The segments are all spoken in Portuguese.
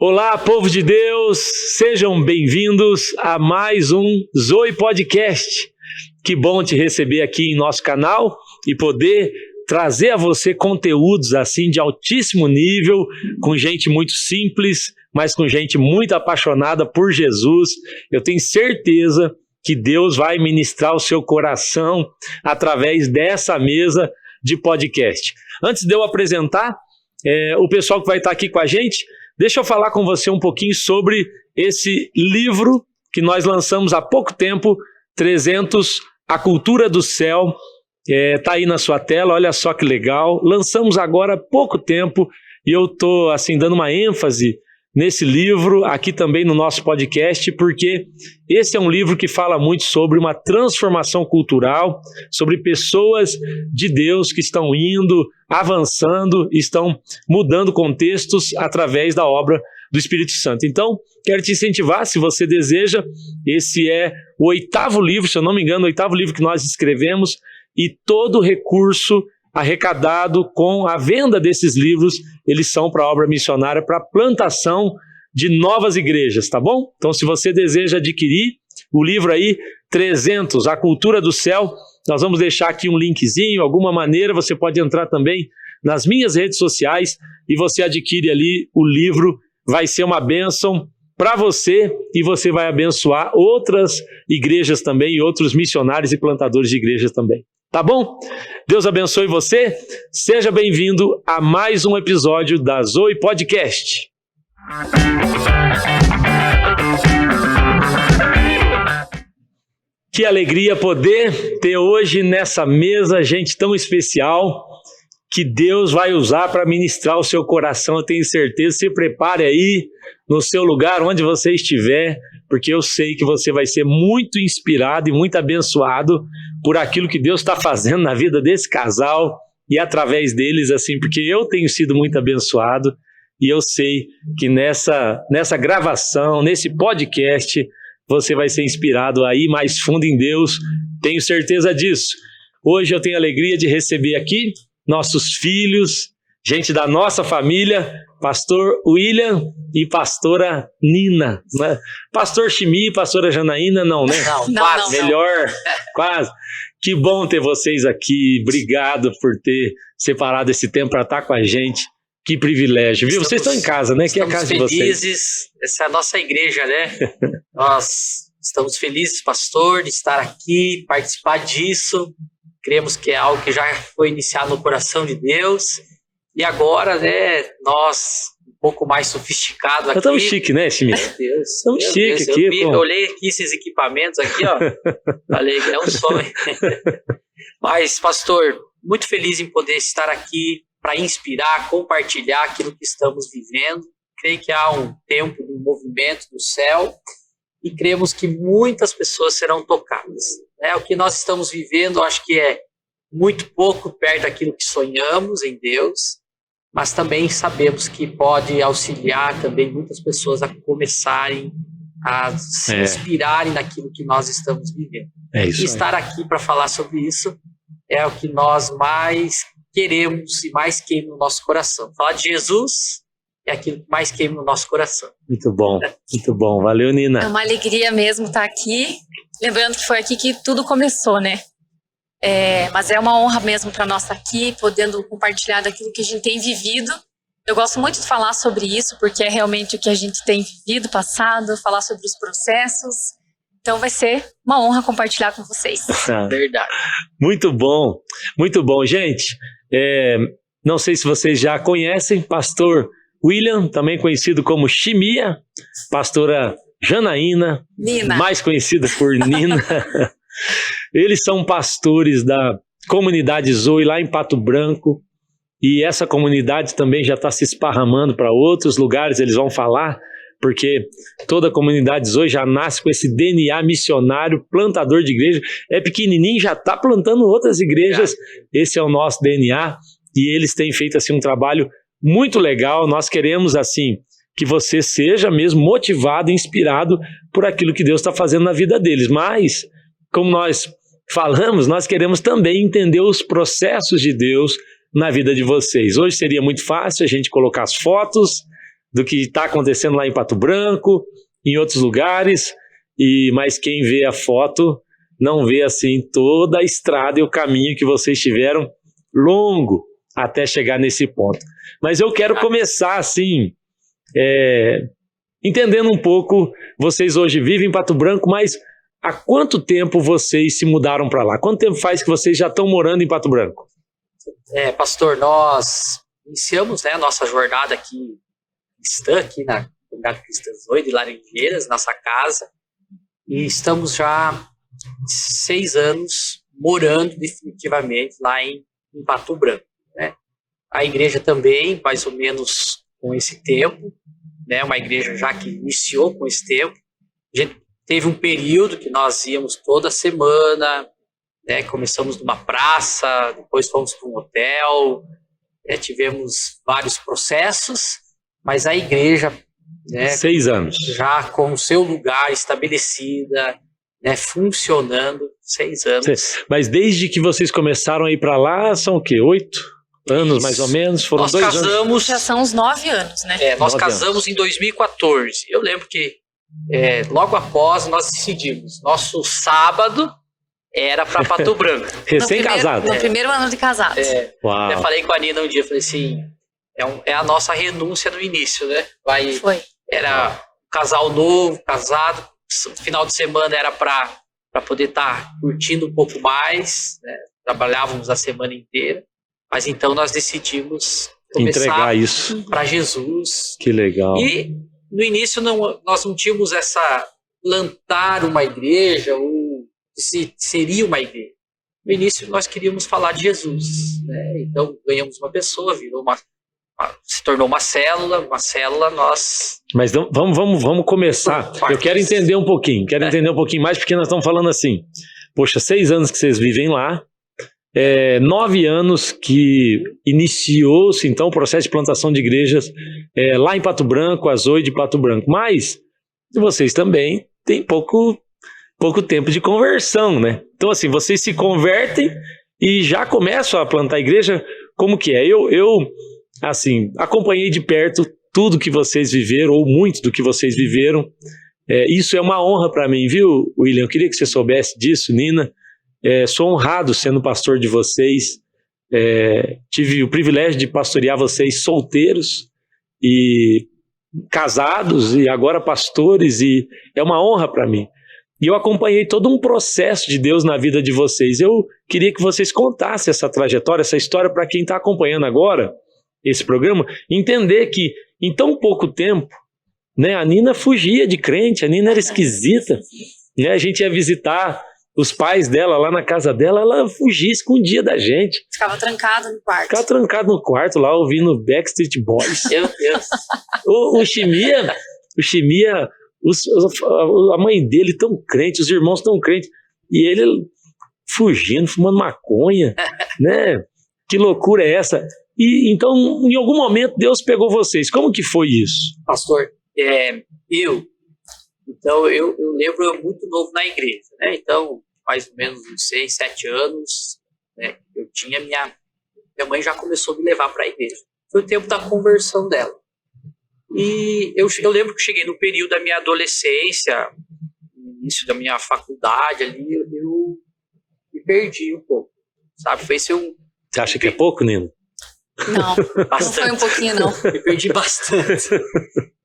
Olá, povo de Deus, sejam bem-vindos a mais um Zoe Podcast. Que bom te receber aqui em nosso canal e poder trazer a você conteúdos assim de altíssimo nível, com gente muito simples, mas com gente muito apaixonada por Jesus. Eu tenho certeza que Deus vai ministrar o seu coração através dessa mesa de podcast. Antes de eu apresentar o pessoal que vai estar aqui com a gente, deixa eu falar com você um pouquinho sobre esse livro que nós lançamos há pouco tempo, 300, A Cultura do Céu. Tá aí na sua tela, olha só que legal. Lançamos agora há pouco tempo e eu estou assim, dando uma ênfase nesse livro, aqui também no nosso podcast, porque esse é um livro que fala muito sobre uma transformação cultural, sobre pessoas de Deus que estão indo, avançando, estão mudando contextos através da obra do Espírito Santo. Então, quero te incentivar, se você deseja, esse é o 8º livro, se eu não me engano, o 8º livro que nós escrevemos, e todo o recurso arrecadado com a venda desses livros, eles são para a obra missionária, para a plantação de novas igrejas, tá bom? Então, se você deseja adquirir o livro aí, 300, A Cultura do Céu, nós vamos deixar aqui um linkzinho, alguma maneira, você pode entrar também nas minhas redes sociais e você adquire ali o livro, vai ser uma bênção para você e você vai abençoar outras igrejas também e outros missionários e plantadores de igrejas também. Tá bom? Deus abençoe você. Seja bem-vindo a mais um episódio da Zoe Podcast. Que alegria poder ter hoje nessa mesa gente tão especial que Deus vai usar para ministrar o seu coração. Eu tenho certeza. Se prepare aí no seu lugar, onde você estiver, porque eu sei que você vai ser muito inspirado e muito abençoado por aquilo que Deus está fazendo na vida desse casal e através deles, assim, porque eu tenho sido muito abençoado e eu sei que nessa gravação, nesse podcast, você vai ser inspirado a ir mais fundo em Deus, tenho certeza disso. Hoje eu tenho a alegria de receber aqui nossos filhos, gente da nossa família, pastor William e pastora Nina, né? Pastor Chimi e pastora Janaína, não, né? Não, quase. Melhor, quase. Que bom ter vocês aqui, obrigado por ter separado esse tempo para estar com a gente. Que privilégio, viu? Vocês estão em casa, né? Que é a casa de vocês. Estamos felizes, essa é a nossa igreja, né? Nós estamos felizes, pastor, de estar aqui, participar disso. Cremos que é algo que já foi iniciado no coração de Deus. E agora, né, nós, um pouco mais sofisticado aqui. Estamos chique, né, Chimi? Meu Deus. Estamos chique aqui. Eu olhei aqui esses equipamentos aqui, ó. Falei que é um sonho. Mas, pastor, muito feliz em poder estar aqui para inspirar, compartilhar aquilo que estamos vivendo. Creio que há um tempo de um movimento do céu e cremos que muitas pessoas serão tocadas. O que nós estamos vivendo, acho que é muito pouco perto daquilo que sonhamos em Deus, mas também sabemos que pode auxiliar também muitas pessoas a começarem a se inspirarem naquilo que nós estamos vivendo. É isso. E estar aqui para falar sobre isso é o que nós mais queremos e mais queima no nosso coração. Falar de Jesus é aquilo que mais queima no nosso coração. Muito bom, muito bom. Valeu, Nina. É uma alegria mesmo estar aqui. Lembrando que foi aqui que tudo começou, né? Mas é uma honra mesmo para nós estar aqui, podendo compartilhar daquilo que a gente tem vivido. Eu gosto muito de falar sobre isso, porque é realmente o que a gente tem vivido, passado, falar sobre os processos. Então vai ser uma honra compartilhar com vocês. Verdade. Muito bom, muito bom. Gente, não sei se vocês já conhecem, pastor William, também conhecido como Chimia, pastora Janaína, Nina, mais conhecida por Nina. Eles são pastores da comunidade Zoe lá em Pato Branco e essa comunidade também já está se esparramando para outros lugares, eles vão falar, porque toda a comunidade Zoe já nasce com esse DNA missionário, plantador de igreja, é pequenininho, já está plantando outras igrejas, esse é o nosso DNA e eles têm feito assim um trabalho muito legal. Nós queremos assim que você seja mesmo motivado, inspirado por aquilo que Deus está fazendo na vida deles, mas como nós falamos, nós queremos também entender os processos de Deus na vida de vocês. Hoje seria muito fácil a gente colocar as fotos, do que está acontecendo lá em Pato Branco, em outros lugares, mas quem vê a foto não vê assim toda a estrada e o caminho que vocês tiveram longo até chegar nesse ponto. Mas eu quero começar assim, entendendo um pouco, vocês hoje vivem em Pato Branco, mas há quanto tempo vocês se mudaram para lá? Quanto tempo faz que vocês já estão morando em Pato Branco? Pastor, nós iniciamos, né, a nossa jornada aqui, aqui na comunidade Cristã Zoe de Laranjeiras, nossa casa, e estamos já 6 anos morando definitivamente lá em Pato Branco, né? A igreja também, mais ou menos com esse tempo, né? Uma igreja já que iniciou com esse tempo. A gente teve um período que nós íamos toda semana, né? Começamos numa praça, depois fomos para um hotel, tivemos vários processos, mas a igreja, né, 6 anos. Já com o seu lugar estabelecida, né, funcionando, 6 anos. Mas desde que vocês começaram a ir para lá, são o quê? 8 anos, Isso. Mais ou menos? Foram nós 2 casamos, anos? Já são uns 9 anos, né? Nós casamos em 2014. Eu lembro que logo após nós decidimos, nosso sábado era para Pato Branco. Recém-casado. No primeiro ano de casados. Uau. Eu falei com a Nina um dia, falei assim, é a nossa renúncia no início, né? Foi. Era um casal novo, casado, final de semana era para poder estar curtindo um pouco mais, né? Trabalhávamos a semana inteira, mas então nós decidimos entregar isso para Jesus. Que legal. E no início nós não tínhamos plantar uma igreja ou se seria uma igreja. No início nós queríamos falar de Jesus, né? Então ganhamos uma pessoa, se tornou uma célula nós... Mas vamos começar. Eu quero entender um pouquinho, mais, porque nós estamos falando assim, poxa, 6 anos que vocês vivem lá, 9 anos que iniciou-se então o processo de plantação de igrejas lá em Pato Branco, a Zoe de Pato Branco, mas vocês também têm pouco tempo de conversão, né? Então assim, vocês se convertem e já começam a plantar a igreja. Como que é? Eu assim, acompanhei de perto tudo que vocês viveram, ou muito do que vocês viveram. Isso é uma honra para mim, viu, William? Eu queria que você soubesse disso, Nina. Sou honrado sendo pastor de vocês. Tive o privilégio de pastorear vocês solteiros e casados, e agora pastores, e é uma honra para mim. E eu acompanhei todo um processo de Deus na vida de vocês. Eu queria que vocês contassem essa trajetória, essa história, para quem está acompanhando agora esse programa, entender que em tão pouco tempo, né, a Nina fugia de crente, a Nina era esquisita, né, a gente ia visitar os pais dela lá na casa dela, ela fugia, escondia da gente. Ficava trancado no quarto. Ficava trancado no quarto lá, ouvindo Backstreet Boys. Meu Deus. O Chimia, a mãe dele tão crente, os irmãos tão crentes, e ele fugindo, fumando maconha, né? Que loucura é essa? E então, em algum momento, Deus pegou vocês. Como que foi isso? Pastor, eu lembro muito novo na igreja, né? Então, mais ou menos uns 6, 7 anos, né? Eu tinha minha mãe já começou a me levar para a igreja. Foi o tempo da conversão dela. E eu lembro que cheguei no período da minha adolescência, no início da minha faculdade ali, eu me perdi um pouco, sabe? Você acha que é pouco, Nino? Não, não foi um pouquinho, não. Me perdi bastante.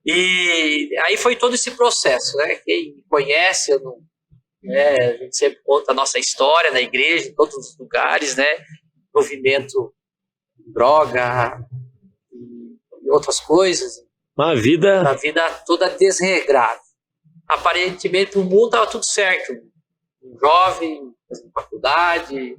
E aí foi todo esse processo, né? Quem me conhece, a gente sempre conta a nossa história na igreja, em todos os lugares, né? Movimento, droga e outras coisas. A vida toda desregrada. Aparentemente, o mundo estava tudo certo. Um jovem, fazendo faculdade,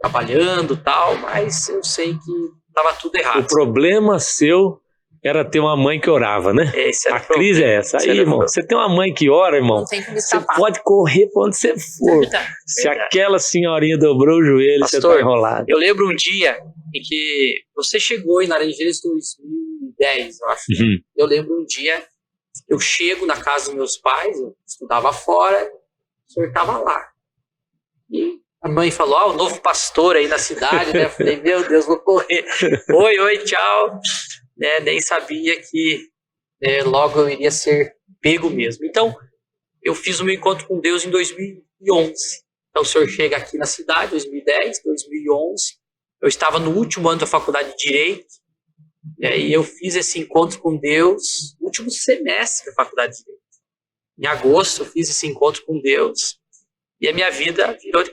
trabalhando e tal, mas eu sei que estava tudo errado. O problema seu era ter uma mãe que orava, né? A crise é essa. Aí, irmão, você tem uma mãe que ora, irmão, não tem como você escapar. pode correr pra onde você for. Se aquela senhorinha dobrou o joelho, pastor, você tá enrolado. Eu lembro um dia em que você chegou em Laranjeiras em 2010, eu acho. Uhum. Eu lembro um dia, eu chego na casa dos meus pais, eu estudava fora, o senhor estava lá. E a mãe falou, o novo pastor aí na cidade, né? Eu falei, meu Deus, vou correr. Oi, tchau. Né? Nem sabia que logo eu iria ser pego mesmo. Então, eu fiz o meu encontro com Deus em 2011. Então, o senhor chega aqui na cidade, 2010, 2011. Eu estava no último ano da faculdade de Direito. E aí eu fiz esse encontro com Deus no último semestre da faculdade de Direito. Em agosto, eu fiz esse encontro com Deus. E a minha vida virou de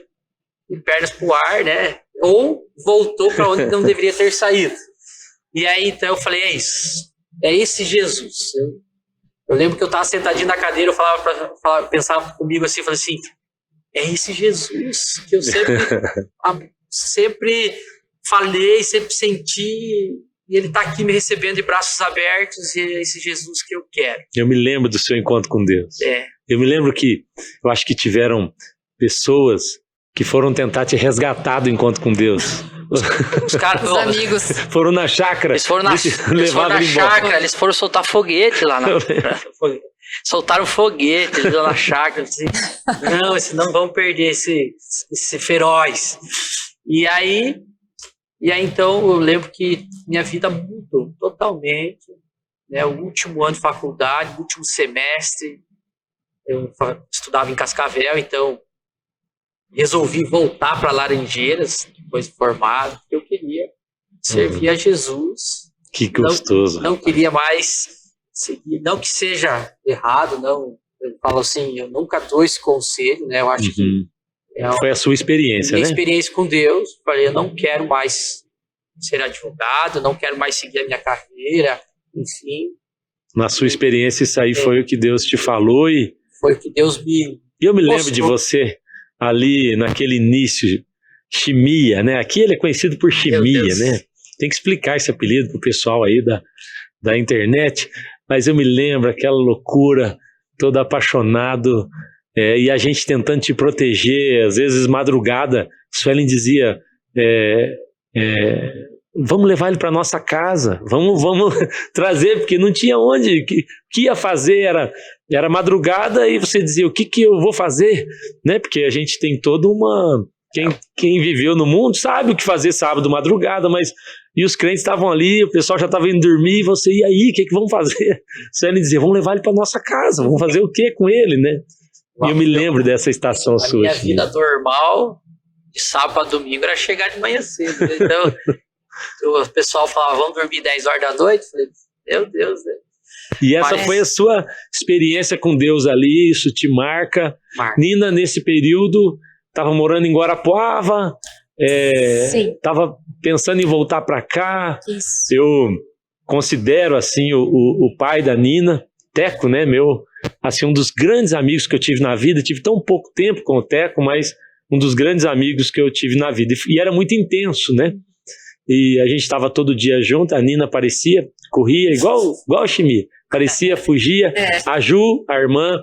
pernas pro ar, né? Ou voltou para onde não deveria ter saído. E aí, então, eu falei, é isso. É esse Jesus. Eu lembro que eu estava sentadinho na cadeira, eu pensava comigo assim, falei assim, é esse Jesus que eu sempre falei, sempre senti, e ele está aqui me recebendo de braços abertos, e é esse Jesus que eu quero. Eu me lembro do seu encontro com Deus. Eu me lembro que, eu acho que tiveram pessoas que foram tentar te resgatar do encontro com Deus. Os caras, Os amigos. Foram na chácara. Eles foram na chácara, eles foram soltar foguete lá. Soltaram foguete lá na chácara. Assim, não, senão vamos perder esse feroz. E aí, então, eu lembro que minha vida mudou totalmente. Né, o último ano de faculdade, o último semestre, eu estudava em Cascavel, então resolvi voltar para Laranjeiras, depois de formado, porque eu queria servir a Jesus. Que gostoso. Não queria mais seguir, não que seja errado, não. Eu falo assim, eu nunca dou esse conselho, né? Eu acho que foi a sua experiência, minha né? experiência com Deus. Falei, eu não quero mais ser advogado, não quero mais seguir a minha carreira, enfim. Na sua experiência, isso aí foi o que Deus te falou e... Foi o que Deus me... E eu me lembro de você ali naquele início, Chimia, né? Aqui ele é conhecido por Chimia, né? Tem que explicar esse apelido pro pessoal aí da internet, mas eu me lembro aquela loucura, todo apaixonado, e a gente tentando te proteger, às vezes madrugada, Suelen dizia, vamos levar ele para nossa casa, vamos trazer, porque não tinha onde, o que ia fazer era madrugada, e você dizia, o que eu vou fazer, né? Porque a gente tem toda uma... Quem viveu no mundo sabe o que fazer sábado, madrugada, mas... E os crentes estavam ali, o pessoal já estava indo dormir, e você, e aí, o que vamos fazer? Você dizia, vamos levar ele para nossa casa, vamos fazer o que com ele, né? E eu me lembro dessa estação sua. A minha vida normal, de sábado a domingo, era chegar de manhã cedo, né? Então, o pessoal falava, vamos dormir 10 horas da noite? Eu falei, meu Deus, né? E essa foi a sua experiência com Deus ali, isso te marca. Nina, nesse período, estava morando em Guarapuava, estava pensando em voltar para cá. Isso. Eu considero assim o pai da Nina, Teco, né, assim, um dos grandes amigos que eu tive na vida. Tive tão pouco tempo com o Teco, mas um dos grandes amigos que eu tive na vida. E era muito intenso, né? E a gente estava todo dia junto, a Nina aparecia, corria, igual a Chimia, aparecia, fugia. A Ju, a irmã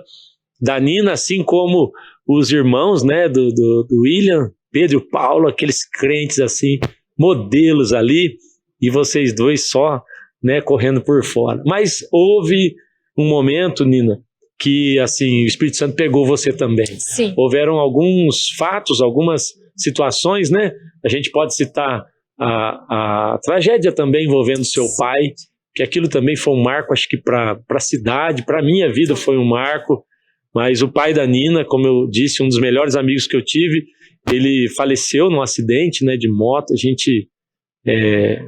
da Nina, assim como os irmãos, né, do William, Pedro e Paulo, aqueles crentes assim, modelos ali, e vocês dois só, né, correndo por fora. Mas houve um momento, Nina, que assim, o Espírito Santo pegou você também. Sim. Houveram alguns fatos, algumas situações, né? A gente pode citar a tragédia também envolvendo seu pai, que aquilo também foi um marco, acho que para a cidade, para a minha vida foi um marco. Mas o pai da Nina, como eu disse, um dos melhores amigos que eu tive, ele faleceu num acidente, né, de moto. A gente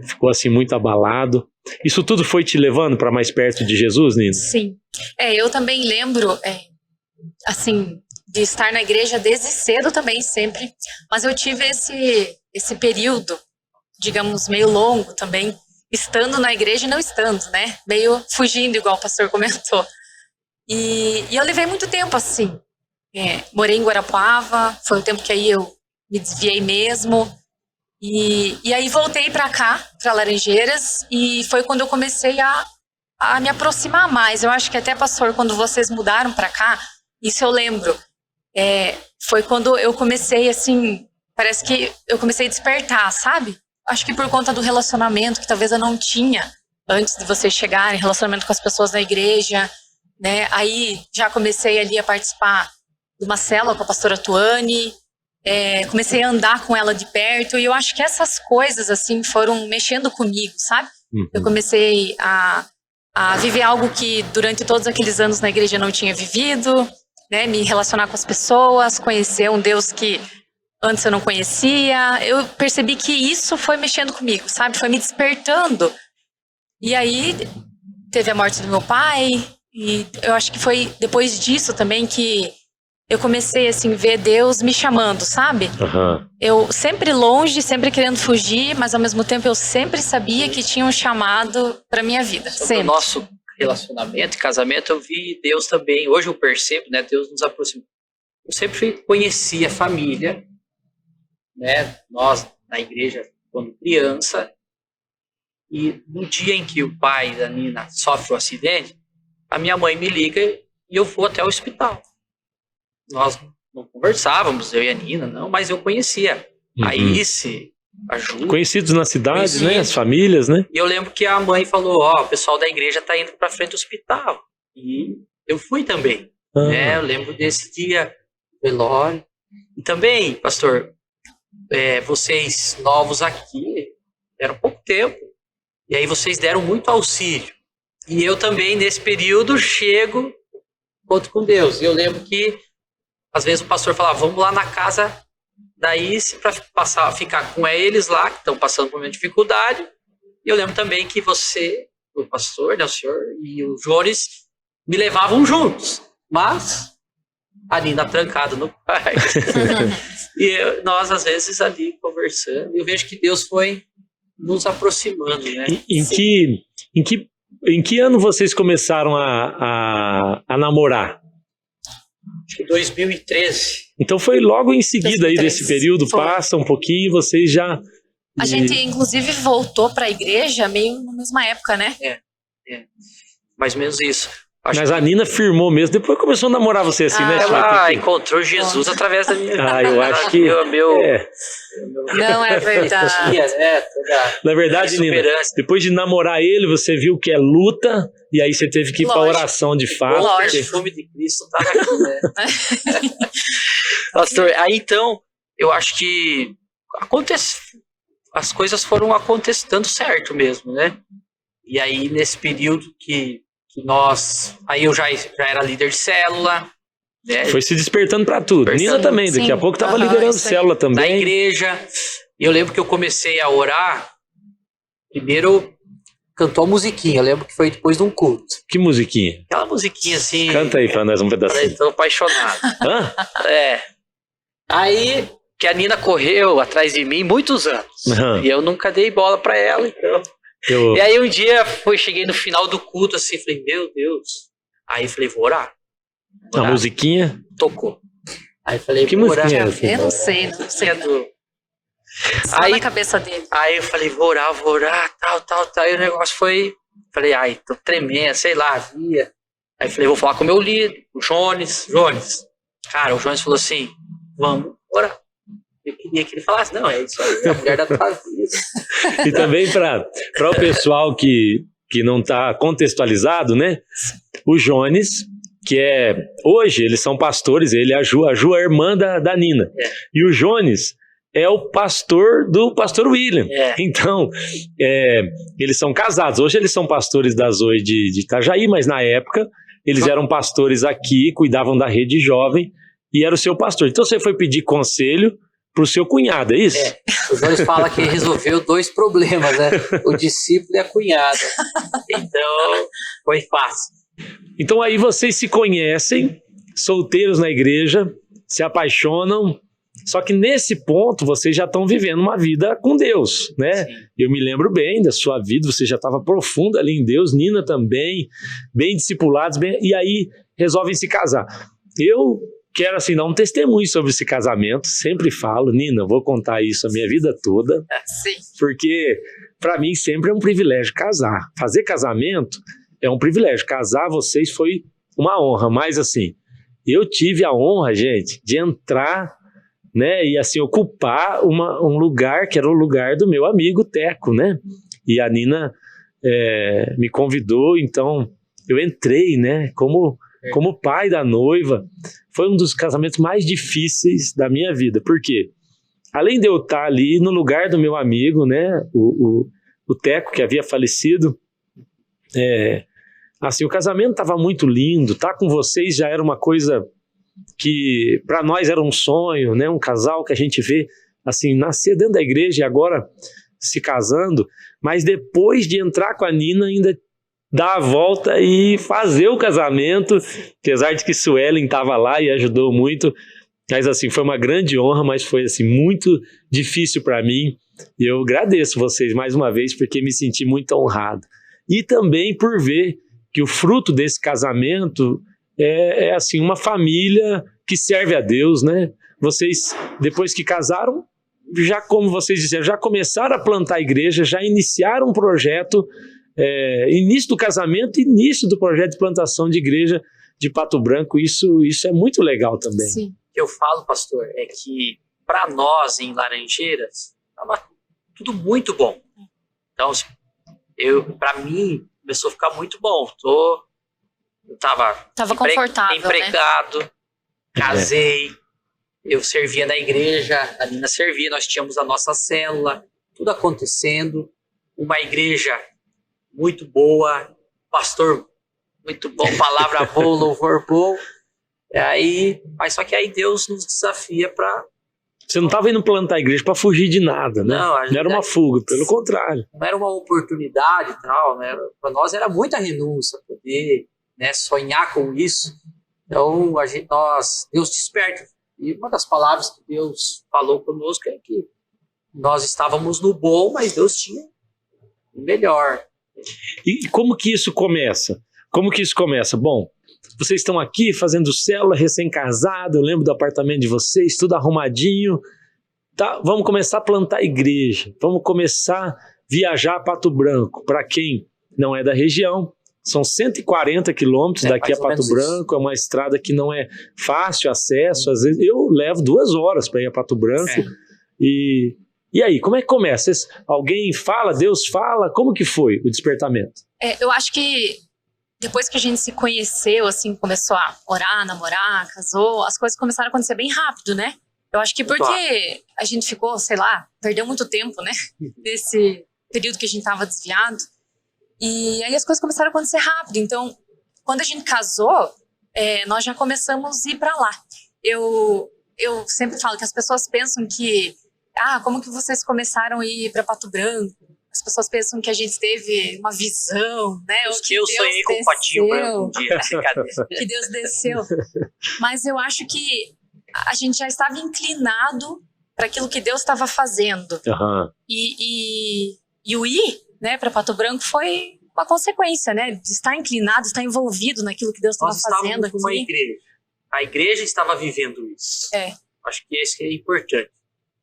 ficou assim muito abalado. Isso tudo foi te levando para mais perto de Jesus, Nina? Sim. Eu também lembro, assim, de estar na igreja desde cedo também, sempre. Mas eu tive esse período, digamos, meio longo também, estando na igreja e não estando, né? Meio fugindo, igual o pastor comentou. E eu levei muito tempo assim. Morei em Guarapuava, foi o tempo que aí eu me desviei mesmo. E aí voltei para cá, para Laranjeiras, e foi quando eu comecei a me aproximar mais. Eu acho que até, pastor, quando vocês mudaram para cá, isso eu lembro. Foi quando eu comecei, assim, parece que eu comecei a despertar, sabe? Acho que por conta do relacionamento que talvez eu não tinha antes de vocês chegarem, relacionamento com as pessoas da igreja, né? Aí já comecei ali a participar de uma célula com a pastora Tuane, comecei a andar com ela de perto, e eu acho que essas coisas, assim, foram mexendo comigo, sabe? Uhum. Eu comecei a a viver algo que durante todos aqueles anos na igreja eu não tinha vivido, né? Me relacionar com as pessoas, conhecer um Deus que antes eu não conhecia. Eu percebi que isso foi mexendo comigo, sabe? Foi me despertando. E aí teve a morte do meu pai, e eu acho que foi depois disso também que eu comecei assim, ver Deus me chamando, sabe? Uhum. Eu sempre longe, sempre querendo fugir, mas ao mesmo tempo eu sempre sabia que tinha um chamado para minha vida. Sobre Sempre. o nosso relacionamento e casamento, eu vi Deus também. Hoje eu percebo, né? Deus nos aproxima. Eu sempre conheci a família, né? Nós, na igreja, quando criança. E no dia em que o pai da Nina sofre um acidente, a minha mãe me liga e eu vou até o hospital. Nós não conversávamos, eu e a Nina, não, mas eu conhecia a Ice, a Ju. Conhecidos na cidade, Conhecido. né? As famílias, né? E eu lembro que a mãe falou, ó, o pessoal da igreja tá indo pra frente do hospital. E eu fui também, né? Eu lembro desse dia, velório. E também, pastor, vocês novos aqui, era pouco tempo. E aí vocês deram muito auxílio. E eu também, nesse período, chego, conto com Deus. E eu lembro que, às vezes, o pastor falava, vamos lá na casa da Ice para ficar com eles lá, que estão passando por uma dificuldade. E eu lembro também que você, o pastor, né, o senhor e o Jones, me levavam juntos. Mas a Nina trancada no quarto. E nós, às vezes, ali conversando. Eu vejo que Deus foi nos aproximando, né? Em que ano vocês começaram a namorar? Acho que 2013. Então foi logo em seguida 2013. aí desse período, Foi. passa um pouquinho e vocês já... A gente, inclusive, voltou para a igreja meio na mesma época, né? Mais ou menos isso. Mas a Nina firmou mesmo, depois começou a namorar você assim, né? Ela encontrou Jesus através da minha vida. Eu acho que... Não é verdade. Na verdade, Nina, depois de namorar ele, você viu que é luta, e aí você teve que ir para oração de fato. O perfume de Cristo estava aqui, né? Pastor, aí então, eu acho que as coisas foram acontecendo certo mesmo, né? E aí, nesse período que aí eu já era líder de célula, né? Foi se despertando para tudo. Nina também, daqui a pouco estava liderando célula também. Na igreja. Eu lembro que eu comecei a orar, primeiro cantou a musiquinha, eu lembro que foi depois de um culto. Que musiquinha? Aquela musiquinha assim... Canta aí pra nós um pedacinho. Tô apaixonado. Hã? Aí, que a Nina correu atrás de mim muitos anos. E eu nunca dei bola pra ela, então... E aí um dia cheguei no final do culto assim, falei, meu Deus. Aí falei, vou orar. A musiquinha? Tocou. Aí falei, que musiquinha? Eu não sei. Só aí, na cabeça dele. Aí eu falei, vou orar, tal. E o negócio foi, falei, tô tremendo, sei lá, via. Aí falei, vou falar com o meu líder, o Jones. Cara, o Jones falou assim, vamos orar. Eu queria que ele falasse, não, é isso aí, a mulher da tua vida. E também para o pessoal que não está contextualizado, né? O Jones, que hoje eles são pastores, ele é a Ju é a irmã da Nina. E o Jones é o pastor do pastor William. Então, eles são casados. Hoje eles são pastores da Zoe de Itajaí, mas na época eles eram pastores aqui, cuidavam da rede jovem e era o seu pastor. Então você foi pedir conselho pro seu cunhado, é isso? O Jones fala que resolveu 2 problemas, né? O discípulo e a cunhada. Então, foi fácil. Então aí vocês se conhecem, solteiros na igreja, se apaixonam, só que nesse ponto vocês já estão vivendo uma vida com Deus, né? Sim. Eu me lembro bem da sua vida, você já estava profunda ali em Deus, Nina também, bem discipulados, e aí resolvem se casar. Eu quero assim dar um testemunho sobre esse casamento, sempre falo, Nina, eu vou contar isso a minha vida toda, Sim. Porque para mim sempre é um privilégio casar. Fazer casamento é um privilégio, casar vocês foi uma honra, mas assim, eu tive a honra, gente, de entrar, né, e assim ocupar um lugar que era o lugar do meu amigo Teco, né, e a Nina me convidou, então eu entrei, né, como pai da noiva. Foi um dos casamentos mais difíceis da minha vida, porque além de eu estar ali no lugar do meu amigo, né, o Teco, que havia falecido, assim, o casamento estava muito lindo, tá com vocês já era uma coisa que para nós era um sonho, né? Um casal que a gente vê assim nascer dentro da igreja e agora se casando, mas depois de entrar com a Nina ainda dar a volta e fazer o casamento, apesar de que Suelen estava lá e ajudou muito, mas assim, foi uma grande honra, mas foi assim muito difícil para mim, e eu agradeço vocês mais uma vez porque me senti muito honrado, e também por ver que o fruto desse casamento é assim, uma família que serve a Deus, né? Vocês, depois que casaram, já como vocês disseram, já começaram a plantar a igreja, já iniciaram um projeto, início do casamento, início do projeto de plantação de igreja de Pato Branco, isso é muito legal também. Sim. O que eu falo, pastor, é que para nós em Laranjeiras, estava tudo muito bom. Então, para mim, começou a ficar muito bom. Eu estava confortável, empregado, né? Casei, eu servia na igreja, a Nina servia, nós tínhamos a nossa célula, tudo acontecendo, uma igreja muito boa, pastor muito bom, palavra boa, louvor bom. Mas só que aí Deus nos desafia para... Você não estava indo plantar a igreja para fugir de nada, né? Não era uma fuga, pelo contrário. Não era uma oportunidade e tal, né? Para nós era muita renúncia poder, né, sonhar com isso. Então, Deus desperta. E uma das palavras que Deus falou conosco é que nós estávamos no bom, mas Deus tinha o melhor. E como que isso começa? Bom, vocês estão aqui fazendo célula, recém-casado, eu lembro do apartamento de vocês, tudo arrumadinho. Tá, vamos começar a plantar a igreja, vamos começar a viajar a Pato Branco. Para quem não é da região, são 140 quilômetros daqui a Pato Branco, é uma estrada que não é fácil acesso, às vezes eu levo 2 horas para ir a Pato Branco. E aí, como é que começa? Alguém fala, Deus fala, como que foi o despertamento? Eu acho que depois que a gente se conheceu, assim, começou a orar, namorar, casou, as coisas começaram a acontecer bem rápido, né? Eu acho que porque a gente ficou, sei lá, perdeu muito tempo, né? Nesse período que a gente tava desviado. E aí as coisas começaram a acontecer rápido. Então, quando a gente casou, nós já começamos a ir para lá. Eu sempre falo que as pessoas pensam que, como que vocês começaram a ir para Pato Branco? As pessoas pensam que a gente teve uma visão, né? Ou que eu sonhei com o Patinho Branco um dia, que Deus desceu. Mas eu acho que a gente já estava inclinado para aquilo que Deus estava fazendo. Uhum. E o ir, né, para Pato Branco foi uma consequência, né? De estar inclinado, estar envolvido naquilo que Deus estava fazendo aqui. Nós estávamos numa igreja. A igreja estava vivendo isso. Acho que esse é importante.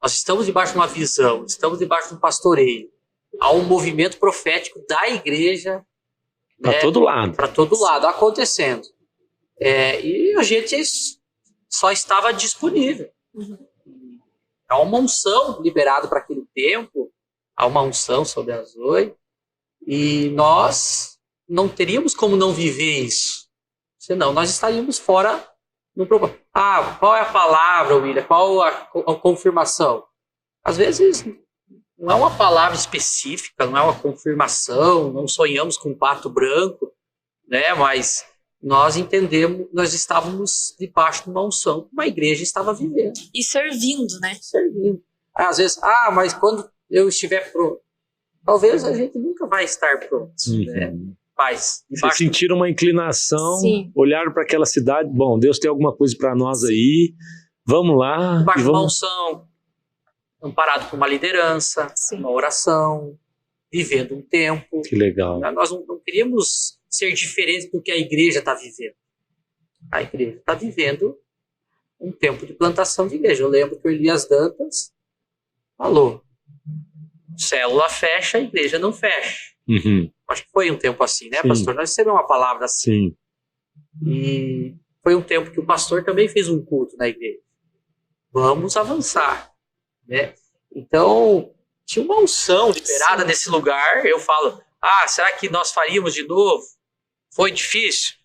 Nós estamos debaixo de uma visão, estamos debaixo de um pastoreio. Há um movimento profético da igreja para todo lado. Para todo lado, acontecendo. E a gente só estava disponível. Uhum. Há uma unção liberada para aquele tempo, há uma unção sobre a Zoe, e nós não teríamos como não viver isso. Senão nós estaríamos fora no propósito. Qual é a palavra, William? Qual a confirmação? Às vezes não é uma palavra específica, não é uma confirmação, não sonhamos com um pato branco, né? Mas nós entendemos, nós estávamos debaixo de uma unção, uma igreja estava vivendo. E servindo, né? Servindo. Às vezes, mas quando eu estiver pronto, talvez a gente nunca vai estar pronto, né? Mas vocês sentiram uma inclinação, sim, olharam para aquela cidade, bom, Deus tem alguma coisa para nós aí, vamos lá. Debaixo de uma unção, amparado por uma liderança, sim, uma oração, vivendo um tempo. Que legal. Nós não queríamos ser diferentes do que a igreja está vivendo. A igreja está vivendo um tempo de plantação de igreja. Eu lembro que o Elias Dantas falou, célula fecha, a igreja não fecha. Uhum. Acho que foi um tempo assim, né, pastor? Nós recebemos uma palavra assim. Sim. E foi um tempo que o pastor também fez um culto na igreja. Vamos avançar, né? Então, tinha uma unção liberada nesse lugar. Eu falo, será que nós faríamos de novo? Foi difícil?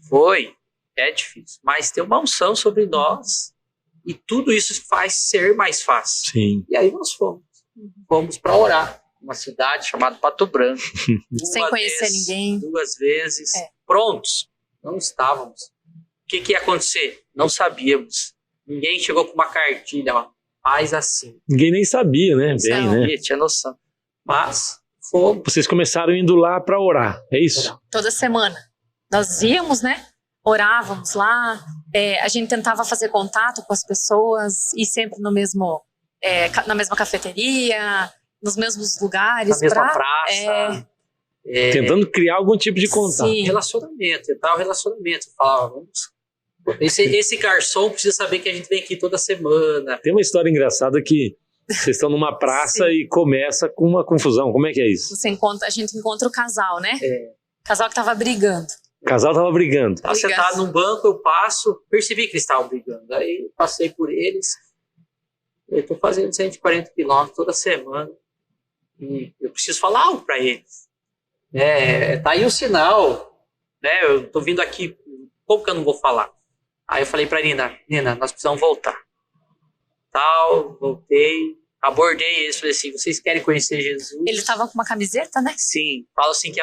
Foi, é difícil. Mas tem uma unção sobre nós e tudo isso faz ser mais fácil. Sim. E aí nós fomos para orar. uma cidade chamada Pato Branco. Sem conhecer ninguém. 2 vezes. É. Prontos. Não estávamos. O que ia acontecer? Não sabíamos. Ninguém chegou com uma cartilha, ó, faz assim. Ninguém nem sabia, né? Bem, Não, né? tinha noção. Mas fomos. Vocês começaram indo lá para orar, é isso? Toda semana. Nós íamos, né? Orávamos lá. A gente tentava fazer contato com as pessoas, ir sempre no mesmo, na mesma cafeteria, nos mesmos lugares. Na mesma praça. Tentando criar algum tipo de contato. Sim. Relacionamento, tentar o relacionamento. Falava, vamos. Esse garçom precisa saber que a gente vem aqui toda semana. Tem uma história engraçada que vocês estão numa praça e começa com uma confusão. Como é que é isso? A gente encontra o casal, né? O casal que tava brigando. O casal tava brigando. Tava sentado num banco, eu passo, percebi que eles estavam brigando. Aí passei por eles. Eu tô fazendo 140 quilômetros toda semana. E eu preciso falar algo para eles. Tá aí o sinal. Né? Eu tô vindo aqui, como que eu não vou falar? Aí eu falei pra Nina, nós precisamos voltar. Voltei, abordei eles, falei assim, vocês querem conhecer Jesus? Ele tava com uma camiseta, né? Sim, falo assim que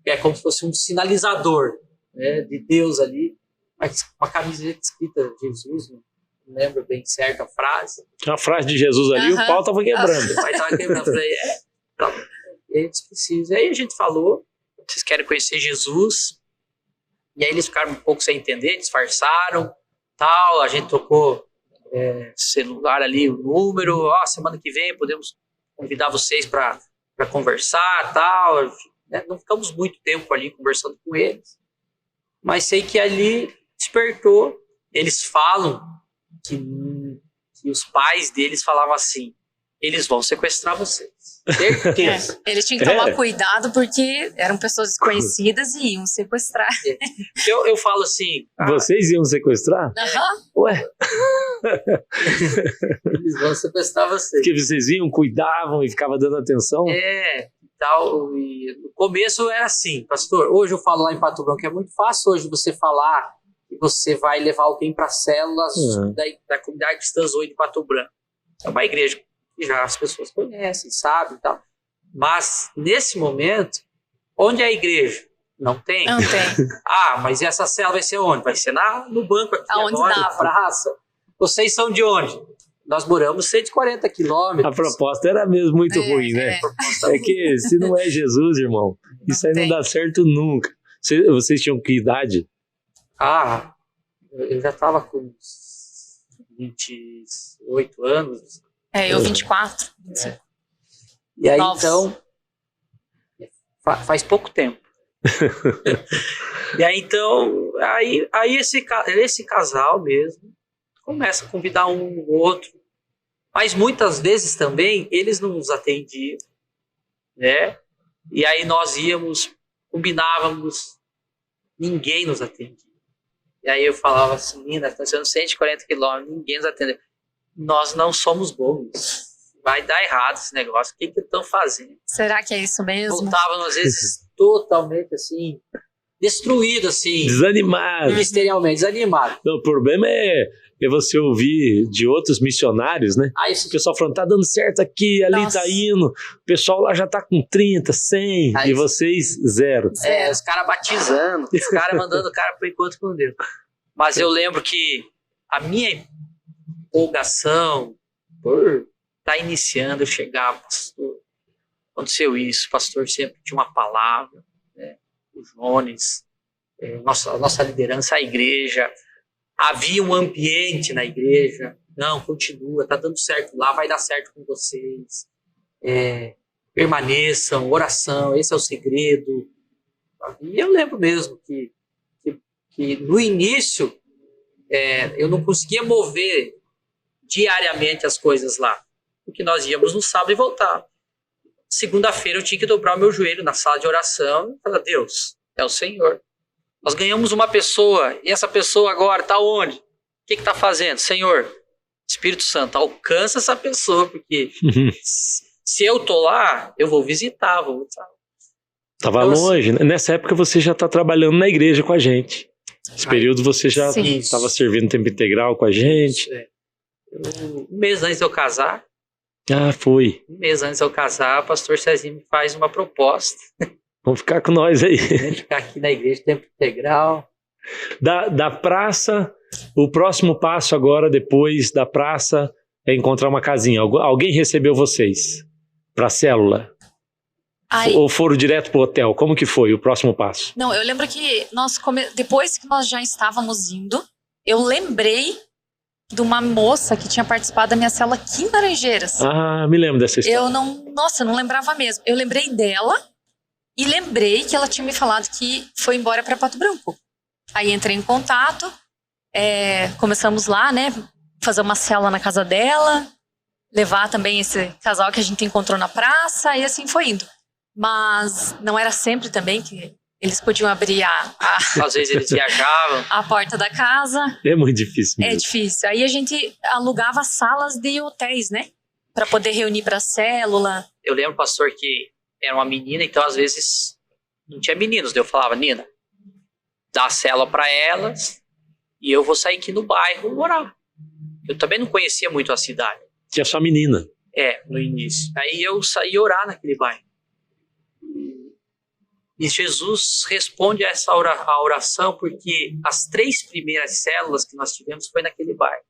é como se fosse um sinalizador, né, de Deus ali, mas uma camiseta escrita Jesus, não lembro bem certo a frase. Tinha uma frase de Jesus ali, o pau tava quebrando. O pai tava quebrando, eu falei, eles precisam. Aí a gente falou, vocês querem conhecer Jesus? E aí eles ficaram um pouco sem entender, disfarçaram, tal, a gente trocou celular ali, o número, semana que vem podemos convidar vocês para conversar, tal, né? Não ficamos muito tempo ali conversando com eles, mas sei que ali despertou. Eles falam que os pais deles falavam assim, eles vão sequestrar vocês. Certeza. Eles tinham que tomar cuidado porque eram pessoas desconhecidas e iam sequestrar. Eu falo assim... Vocês iam sequestrar? Ué? Eles vão sequestrar vocês. Porque vocês iam, cuidavam e ficavam dando atenção? Tal. E no começo era assim, pastor, hoje eu falo lá em Pato Branco, é muito fácil hoje você falar que você vai levar alguém para células da comunidade cristã Zoe de Pato Branco. É uma igreja que já as pessoas conhecem, sabem e tal. Mas, nesse momento, onde é a igreja? Não tem. Não tem. Mas essa célula vai ser onde? Vai ser no banco aqui agora, na praça. Vocês são de onde? Nós moramos 140 quilômetros. A proposta era mesmo muito ruim, né? É que se não é Jesus, irmão, isso aí não dá certo nunca. Vocês tinham que idade? Eu já estava com 28 anos. Eu 24. E aí, então, faz pouco tempo. E aí, então, aí esse casal mesmo começa a convidar um ou outro. Mas muitas vezes também eles não nos atendiam, né? E aí nós íamos, combinávamos, ninguém nos atendia. E aí eu falava assim, Nina, estão sendo 140 quilômetros, ninguém nos atendeu. Nós não somos bons. Vai dar errado esse negócio. O que estão fazendo? Será que é isso mesmo? Voltavam, às vezes, totalmente assim, destruído, assim. Desanimado. Ministerialmente, desanimado. Não, o problema é você ouvir de outros missionários, né? O pessoal falando, tá dando certo aqui, ali tá indo. O pessoal lá já tá com 30, 100, e vocês, 0. Os caras batizando, os caras mandando o cara pro encontro com Deus. Mas eu lembro que a minha empolgação por estar iniciando, eu chegava, pastor, aconteceu isso, o pastor sempre tinha uma palavra, né? O Jones, a nossa liderança, a igreja, havia um ambiente na igreja, não, continua, tá dando certo lá, vai dar certo com vocês, permaneçam, oração, esse é o segredo. E eu lembro mesmo que no início eu não conseguia mover diariamente as coisas lá, porque nós íamos no sábado e voltávamos. Segunda-feira eu tinha que dobrar o meu joelho na sala de oração e falar, Deus, é o Senhor. Nós ganhamos uma pessoa, e essa pessoa agora está onde? O que está fazendo? Senhor, Espírito Santo, alcança essa pessoa, porque se eu estou lá, eu vou visitar, Estava longe, né? Nessa época você já está trabalhando na igreja com a gente. Esse período você já estava servindo tempo integral com a gente. Um mês antes de eu casar, Ah, foi. Um mês antes de eu casar, o pastor Cezinho me faz uma proposta. Vamos ficar com nós aí. Ficar aqui na igreja, tempo integral. Da praça, o próximo passo agora, depois da praça, é encontrar uma casinha. Alguém recebeu vocês para a célula? Aí, Ou foram direto para o hotel? Como que foi o próximo passo? não, eu lembro que depois que nós já estávamos indo, eu lembrei de uma moça que tinha participado da minha célula aqui em Laranjeiras. Ah, me lembro dessa história. Eu não lembrava mesmo. Eu lembrei dela e lembrei que ela tinha me falado que foi embora para Pato Branco. Aí entrei em contato, começamos lá, né, fazer uma célula na casa dela, levar também esse casal que a gente encontrou na praça, e assim foi indo. Mas não era sempre também que eles podiam abrir Às vezes eles viajavam. a porta da casa. É muito difícil mesmo. É difícil. Aí a gente alugava salas de hotéis, né, para poder reunir para célula. Eu lembro, pastor, que era uma menina, então às vezes não tinha meninos. Daí eu falava, Nina, dá a célula para elas e eu vou sair aqui no bairro orar. Eu também não conhecia muito a cidade. Tinha só menina. No início. Aí eu saí orar naquele bairro. E Jesus responde a essa oração porque as 3 primeiras células que nós tivemos foi naquele bairro.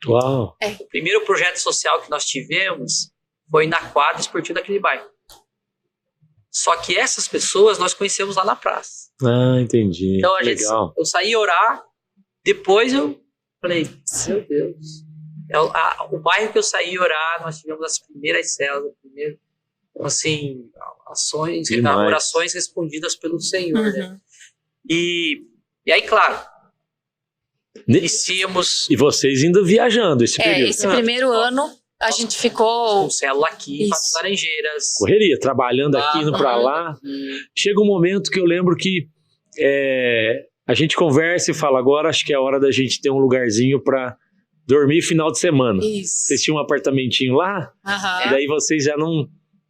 Uau! O primeiro projeto social que nós tivemos foi na quadra esportiva daquele bairro. Só que essas pessoas nós conhecemos lá na praça. Ah, entendi. Então Legal. eu saí orar, depois eu falei, meu Deus. O bairro que eu saí orar, nós tivemos as primeiras células, então, assim, orações respondidas pelo Senhor. Né? E aí, claro, iniciamos... E vocês ainda viajando esse período. Esse primeiro ano a gente ficou... Com célula aqui, em Pato Laranjeiras. Correria, trabalhando aqui, indo pra lá. Chega um momento que eu lembro que a gente conversa e fala, agora acho que é a hora da gente ter um lugarzinho pra dormir final de semana. Isso. Vocês tinham um apartamentinho lá, e daí vocês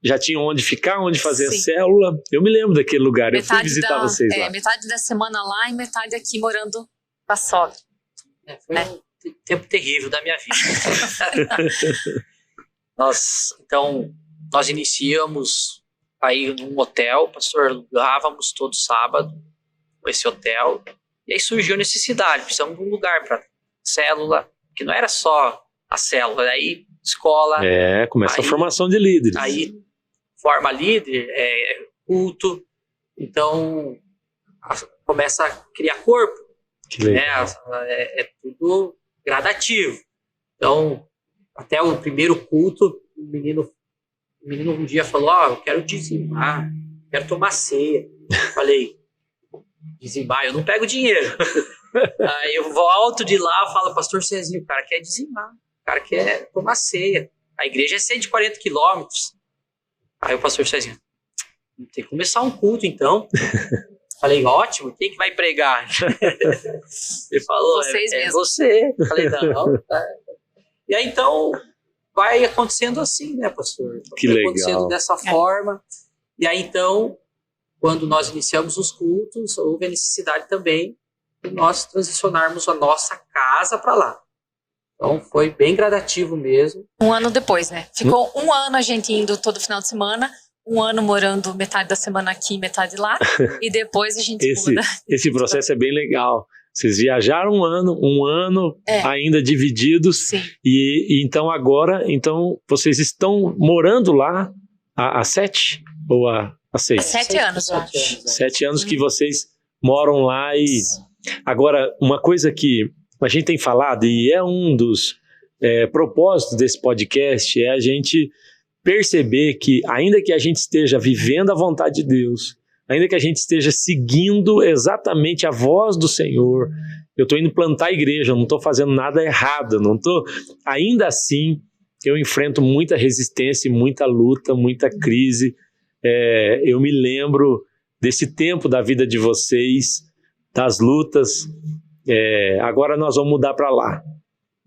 já tinham onde ficar, onde fazer a célula. Eu me lembro daquele lugar, eu fui visitar vocês lá. Metade da semana lá e metade aqui morando com a sogra. Foi um tempo terrível da minha vida. Nós iniciamos aí num hotel, pastor, alugávamos todo sábado esse hotel, e aí surgiu a necessidade, precisamos de um lugar para célula, que não era só a célula, aí escola. Começa a formação de líderes. Aí forma líder, culto, então começa a criar corpo. Que legal. É tudo gradativo. Então, até o primeiro culto, o menino um dia falou, eu quero dizimar, quero tomar ceia. Falei, dizimar, eu não pego dinheiro. Aí eu volto de lá, falo, pastor Cezinho, o cara quer dizimar, o cara quer tomar ceia. A igreja é 140 quilômetros. Aí o pastor Cezinho, tem que começar um culto então. Falei, ótimo, quem que vai pregar? Ele falou, vocês mesmos. Você. Falei, não. E aí então vai acontecendo assim, né, pastor? Que vai legal. Acontecendo dessa forma. E aí então, quando nós iniciamos os cultos, houve a necessidade também de nós transicionarmos a nossa casa para lá. Então foi bem gradativo mesmo. Um ano depois, né? Ficou um ano a gente indo todo final de semana, um ano morando metade da semana aqui, metade lá, e depois a gente muda. Esse processo é bem legal. Vocês viajaram um ano ainda divididos. Sim. E então agora, vocês estão morando lá há 7 ou há 6? 7 anos, eu acho. 7 anos que vocês moram lá. E agora, uma coisa que a gente tem falado, e é um dos propósitos desse podcast, é a gente perceber que, ainda que a gente esteja vivendo a vontade de Deus, ainda que a gente esteja seguindo exatamente a voz do Senhor, eu estou indo plantar a igreja, eu não estou fazendo nada errado, ainda assim eu enfrento muita resistência, muita luta, muita crise. Eu me lembro desse tempo da vida de vocês, das lutas. Agora nós vamos mudar para lá.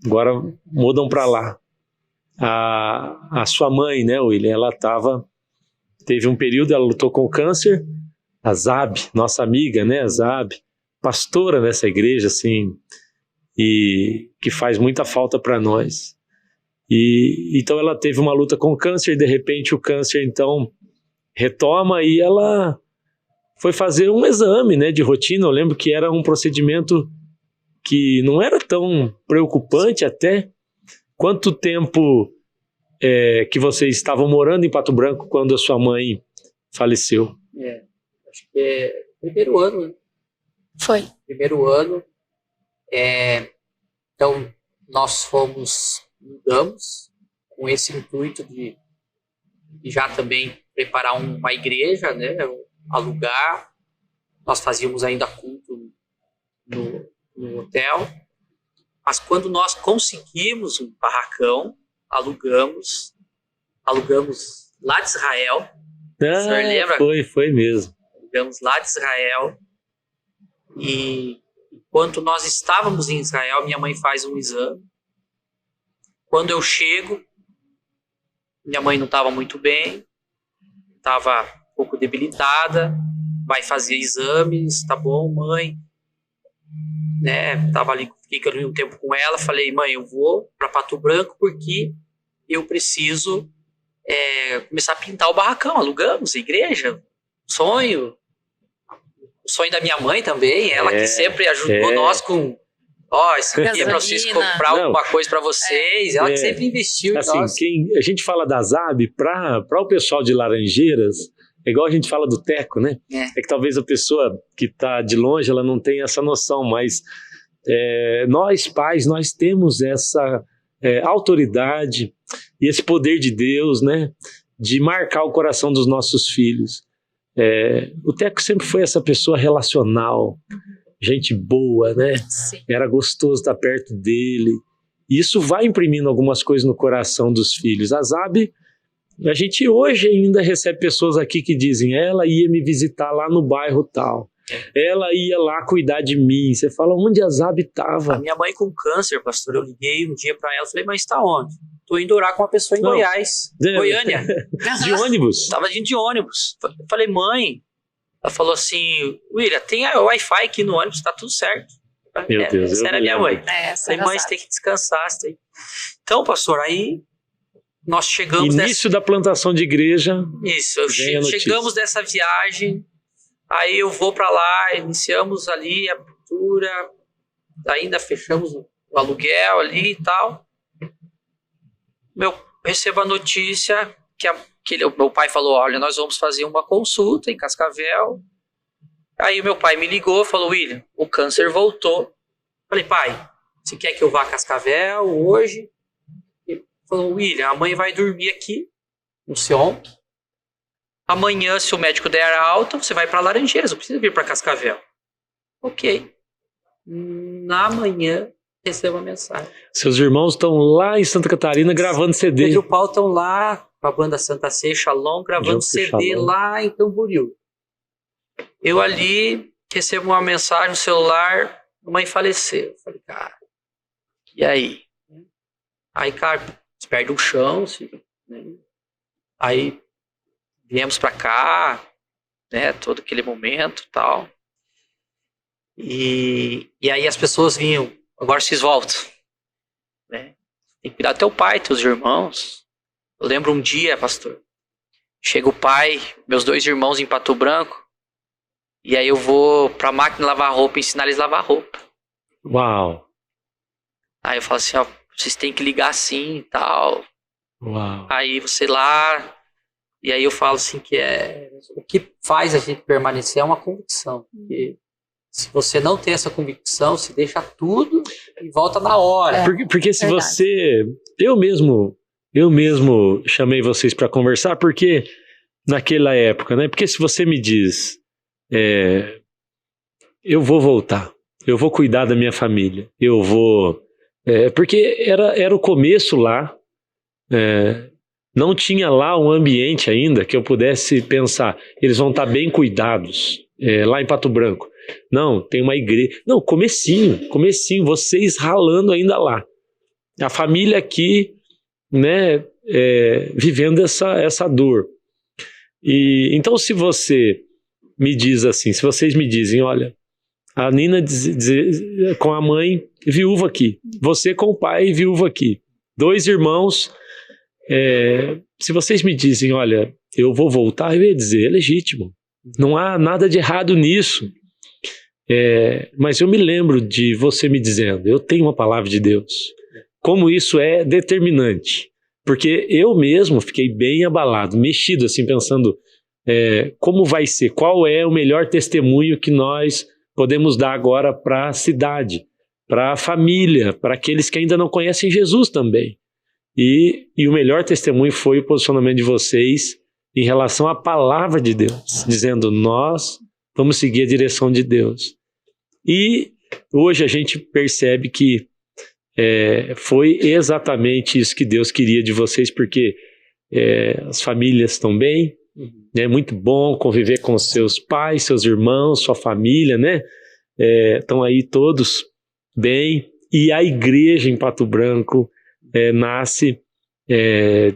Agora mudam para lá. A sua mãe, né, William, ela teve um período, ela lutou com o câncer. A Zabe, nossa amiga, né, a Zabe, pastora nessa igreja, assim, e que faz muita falta para nós. E então ela teve uma luta com o câncer, de repente o câncer então retoma e ela foi fazer um exame, né, de rotina. Eu lembro que era um procedimento que não era tão preocupante até. Quanto tempo que vocês estavam morando em Pato Branco quando a sua mãe faleceu? Acho que é primeiro ano, né? Foi. Primeiro ano. Então, nós mudamos com esse intuito de já também preparar uma igreja, né? Alugar. Nós fazíamos ainda culto no hotel. Mas quando nós conseguimos um barracão, alugamos lá de Israel. O senhor lembra? Foi mesmo. Alugamos lá de Israel. E enquanto nós estávamos em Israel, minha mãe faz um exame. Quando eu chego, minha mãe não estava muito bem, estava um pouco debilitada, vai fazer exames, tá bom, mãe? Né? Tava ali, fiquei ali um tempo com ela, falei, mãe, eu vou para Pato Branco porque eu preciso começar a pintar o barracão. Alugamos a igreja, sonho. O sonho da minha mãe também, ela que sempre ajudou nós com, isso aqui é para vocês comprar alguma coisa para vocês, ela que sempre investiu em assim, nós. A gente fala da ZAB, para o pessoal de Laranjeiras, é igual a gente fala do Teco, né? É que talvez a pessoa que está de longe, ela não tenha essa noção, mas nós pais, nós temos essa autoridade e esse poder de Deus, né? De marcar o coração dos nossos filhos. O Teco sempre foi essa pessoa relacional, gente boa, né? Sim. Era gostoso estar perto dele. E isso vai imprimindo algumas coisas no coração dos filhos. A ZAB, a gente hoje ainda recebe pessoas aqui que dizem, ela ia me visitar lá no bairro tal. Ela ia lá cuidar de mim. Você fala, onde a ZAB estava? A minha mãe com câncer, pastor, eu liguei um dia para ela, falei, mas está onde? Tô indo orar com uma pessoa em Goiás, Goiânia. De ônibus? Tava indo de ônibus. Eu falei, mãe. Ela falou assim, William, tem Wi-Fi aqui no ônibus, tá tudo certo. Meu Deus, essa era minha mãe. Falei, mãe, você tem que descansar. Você tem... Então, pastor, aí nós chegamos... Início da plantação de igreja. Isso, chegamos dessa viagem, aí eu vou para lá, iniciamos ali a pintura, ainda fechamos o aluguel ali e tal. Recebo a notícia que o meu pai falou, olha, nós vamos fazer uma consulta em Cascavel. Aí o meu pai me ligou e falou, William, o câncer voltou. Falei, pai, você quer que eu vá a Cascavel hoje? Ele falou, William, a mãe vai dormir aqui no SEOM. Amanhã, se o médico der alta, você vai para Laranjeiras, não precisa vir para Cascavel. Ok. Na manhã, recebo a mensagem. Seus irmãos estão lá em Santa Catarina gravando CD. Pedro e Paulo estão lá com a banda Santa Ceia, Shalom, gravando CD lá em Camboriú. Eu ali recebo uma mensagem no celular, a mãe faleceu. Eu falei, cara, e aí? Aí, cara, você perde o chão, né? Aí viemos pra cá, né, todo aquele momento e tal. E aí as pessoas vinham, agora vocês voltam, né? Tem que cuidar do teu pai, teus irmãos. Eu lembro um dia, pastor, chega o pai, meus 2 irmãos em Pato Branco, e aí eu vou pra máquina lavar roupa, ensinar eles a lavar roupa. Uau! Aí eu falo assim, ó, vocês têm que ligar assim e tal. Uau! Aí você lá, e aí eu falo assim que o que faz a gente permanecer é uma convicção. Porque se você não tem essa convicção, se deixa tudo e volta na hora. Porque se você... Eu mesmo chamei vocês para conversar, porque naquela época, né? Porque se você me diz, eu vou voltar, eu vou cuidar da minha família, eu vou... porque era o começo lá, não tinha lá um ambiente ainda que eu pudesse pensar, eles vão estar bem cuidados, lá em Pato Branco. Não, tem uma igreja. Não, comecinho, vocês ralando ainda lá. A família aqui, né, vivendo essa dor. E então, se você me diz assim, se vocês me dizem, olha, a Nina com a mãe viúva aqui, você com o pai viúvo aqui, 2 irmãos. Se vocês me dizem, olha, eu vou voltar, eu ia dizer, é legítimo. Não há nada de errado nisso. Mas eu me lembro de você me dizendo, eu tenho uma palavra de Deus. Como isso é determinante. Porque eu mesmo fiquei bem abalado, mexido assim, pensando como vai ser, qual é o melhor testemunho que nós podemos dar agora para a cidade, para a família, para aqueles que ainda não conhecem Jesus também. E o melhor testemunho foi o posicionamento de vocês em relação à palavra de Deus, dizendo, nós vamos seguir a direção de Deus. E hoje a gente percebe que foi exatamente isso que Deus queria de vocês, porque as famílias estão bem, é muito bom conviver com seus pais, seus irmãos, sua família, né? Estão aí todos bem, e a igreja em Pato Branco nasce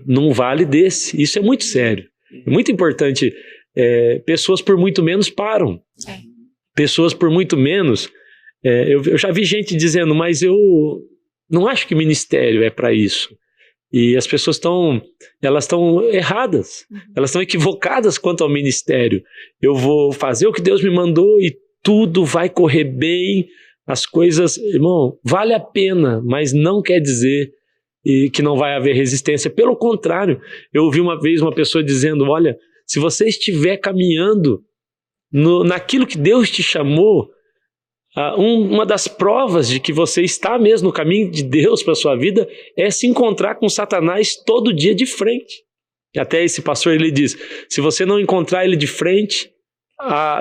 num vale desse. Isso é muito sério, é muito importante. Pessoas por muito menos param, pessoas por muito menos. Eu já vi gente dizendo, mas eu não acho que ministério é para isso. E as pessoas elas estão erradas, elas estão equivocadas quanto ao ministério. Eu vou fazer o que Deus me mandou e tudo vai correr bem, as coisas, irmão, vale a pena, mas não quer dizer que não vai haver resistência. Pelo contrário, eu ouvi uma vez uma pessoa dizendo, olha, se você estiver caminhando naquilo que Deus te chamou, uma das provas de que você está mesmo no caminho de Deus para a sua vida é se encontrar com Satanás todo dia de frente. Até esse pastor, ele diz, se você não encontrar ele de frente,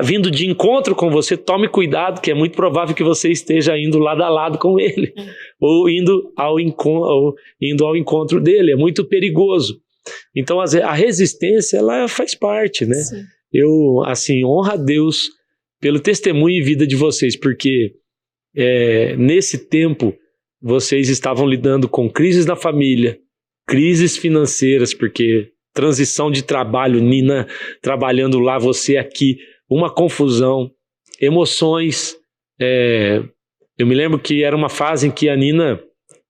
vindo de encontro com você, tome cuidado, que é muito provável que você esteja indo lado a lado com ele, ou indo ao encontro dele, é muito perigoso. Então a resistência, ela faz parte, né? Sim. Eu, assim, honro a Deus pelo testemunho e vida de vocês, porque nesse tempo vocês estavam lidando com crises na família, crises financeiras, porque transição de trabalho, Nina trabalhando lá, você aqui, uma confusão, emoções. Eu me lembro que era uma fase em que a Nina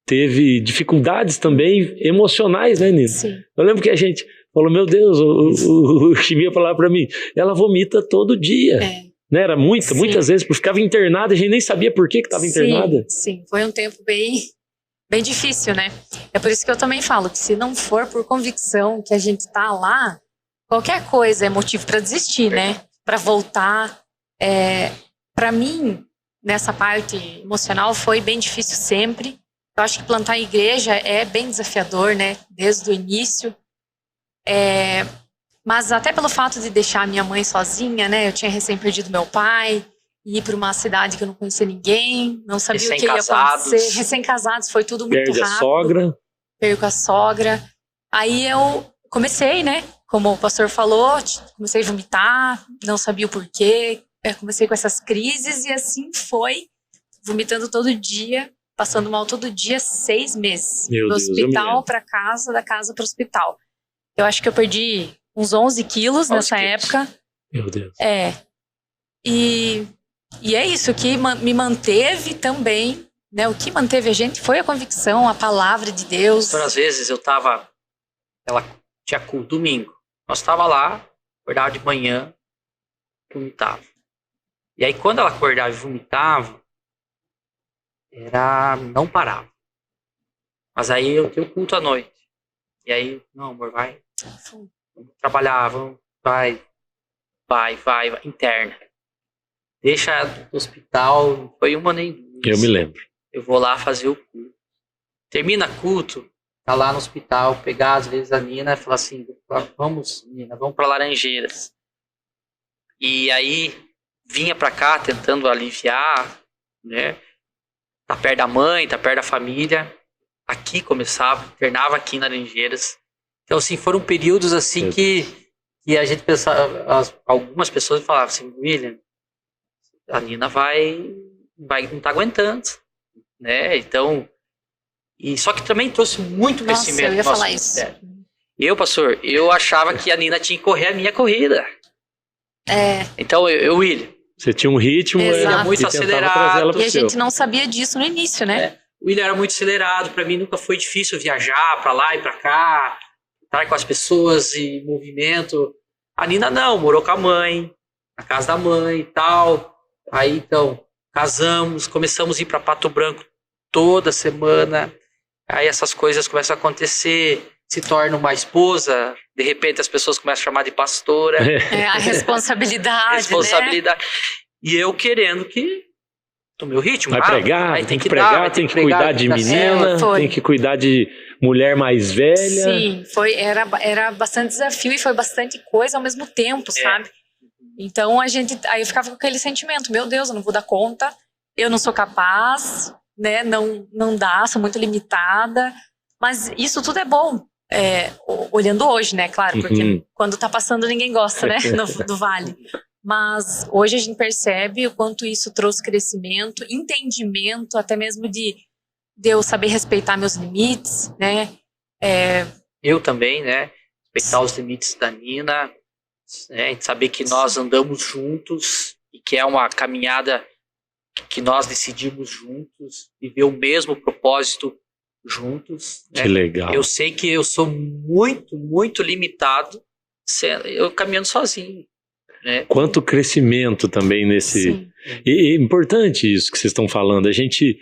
teve dificuldades também emocionais, né, Nina? Sim. Eu lembro que a gente falou, meu Deus, o Chimia falava para mim, ela vomita todo dia. Né? Era muitas vezes, porque ficava internada, a gente nem sabia por que estava internada. Sim, foi um tempo bem difícil, né? É por isso que eu também falo que se não for por convicção que a gente tá lá, qualquer coisa é motivo para desistir, né? Para voltar. Para mim, nessa parte emocional, foi bem difícil sempre. Eu acho que plantar igreja é bem desafiador, né? Desde o início. Mas até pelo fato de deixar a minha mãe sozinha, né? Eu tinha recém perdido meu pai, ir para uma cidade que eu não conhecia ninguém, não sabia o que ia acontecer. Recém-casados, foi tudo muito rápido. Perde a sogra. Perco a sogra. Aí eu comecei, né? Como o pastor falou, comecei a vomitar, não sabia o porquê. Comecei com essas crises e assim foi, vomitando todo dia, passando mal todo dia, 6 meses. Do hospital para casa, da casa para o hospital. Eu acho que eu perdi uns 11 quilos nessa época. Meu Deus. E é isso que me manteve também, né? O que manteve a gente foi a convicção, a palavra de Deus. Às vezes ela tinha culto domingo. Nós tava lá, acordava de manhã, vomitava. E aí quando ela acordava e vomitava, não parava. Mas aí eu tenho culto à noite. E aí, não, amor, vai. Vamos trabalhar, vai, interna. Deixa no hospital, foi 1 nem 2. Eu me lembro. Eu vou lá fazer o culto. Termina culto, tá lá no hospital, pegar às vezes a Nina e falar assim, vamos, Nina, vamos pra Laranjeiras. E aí, vinha pra cá tentando aliviar, né? Tá perto da mãe, tá perto da família. Aqui começava, internava aqui em Laranjeiras. Então, assim, foram períodos assim que a gente pensava, algumas pessoas falavam assim, William, a Nina não tá aguentando, né? Então, só que também trouxe muito crescimento. Eu ia falar isso. Pastor, eu achava que a Nina tinha que correr a minha corrida. Então, William, você tinha um ritmo muito acelerado. E a gente não sabia disso no início, né? O William era muito acelerado, para mim nunca foi difícil viajar para lá e para cá, estar com as pessoas e movimento. A Nina não, morou com a mãe, na casa da mãe e tal. Aí então, casamos, começamos a ir para Pato Branco toda semana. Aí essas coisas começam a acontecer, se torna uma esposa, de repente as pessoas começam a chamar de pastora. A responsabilidade, né? E eu querendo que do meu ritmo. Vai pregar, tem que pregar, tem que cuidar de menina, tem que cuidar de mulher mais velha. Sim, era bastante desafio e foi bastante coisa ao mesmo tempo, sabe? Então aí eu ficava com aquele sentimento, meu Deus, eu não vou dar conta, eu não sou capaz, né? Não dá, sou muito limitada. Mas isso tudo é bom, olhando hoje, né? Claro, porque quando tá passando ninguém gosta, né? Do vale. Mas hoje a gente percebe o quanto isso trouxe crescimento, entendimento, até mesmo de eu saber respeitar meus limites, né? Eu também, né? Respeitar os limites da Nina, né? Saber que nós andamos juntos e que é uma caminhada que nós decidimos juntos, viver o mesmo propósito juntos. Que legal. Eu sei que eu sou muito, muito limitado eu caminhando sozinho. Quanto crescimento também nesse... E é importante isso que vocês estão falando, a gente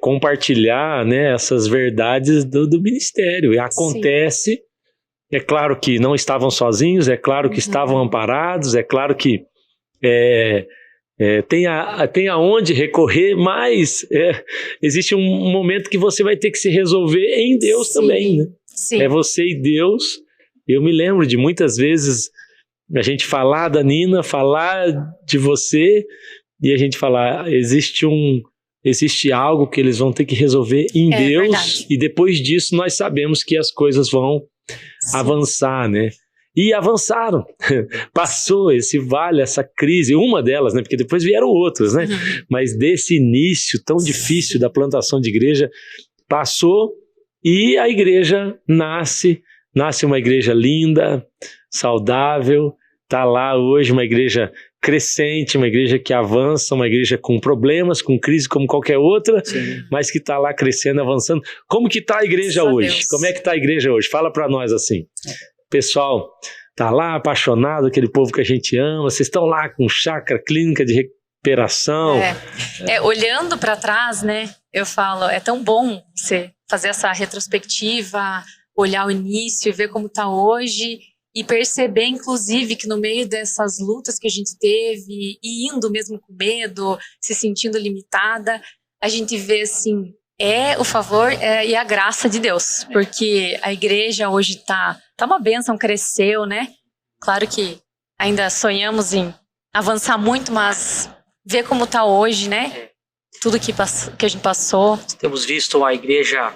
compartilhar, né, essas verdades do ministério. E acontece, é claro que não estavam sozinhos, é claro que estavam amparados, é claro que tem aonde recorrer, mas existe um momento que você vai ter que se resolver em Deus também, né? É você e Deus. Eu me lembro de muitas vezes a gente falar da Nina, falar de você, e a gente falar, existe algo que eles vão ter que resolver em Deus, verdade. E depois disso nós sabemos que as coisas vão avançar, né? E avançaram, passou esse vale, essa crise, uma delas, né? Porque depois vieram outras, né? Mas desse início tão difícil da plantação de igreja, passou e a igreja nasce uma igreja linda, saudável, está lá hoje uma igreja crescente, uma igreja que avança, uma igreja com problemas, com crise como qualquer outra, mas que está lá crescendo, avançando. Como que está a igreja hoje? Como é que está a igreja hoje? Fala para nós assim. Pessoal, está lá apaixonado, aquele povo que a gente ama, vocês estão lá com chácara, clínica de recuperação. Olhando para trás, né, eu falo, é tão bom você fazer essa retrospectiva, olhar o início e ver como está hoje e perceber, inclusive, que no meio dessas lutas que a gente teve, e indo mesmo com medo, se sentindo limitada, a gente vê, assim, o favor e a graça de Deus, porque a igreja hoje tá uma bênção, cresceu, né? Claro que ainda sonhamos em avançar muito, mas ver como tá hoje, né? Tudo que a gente passou. Temos visto uma igreja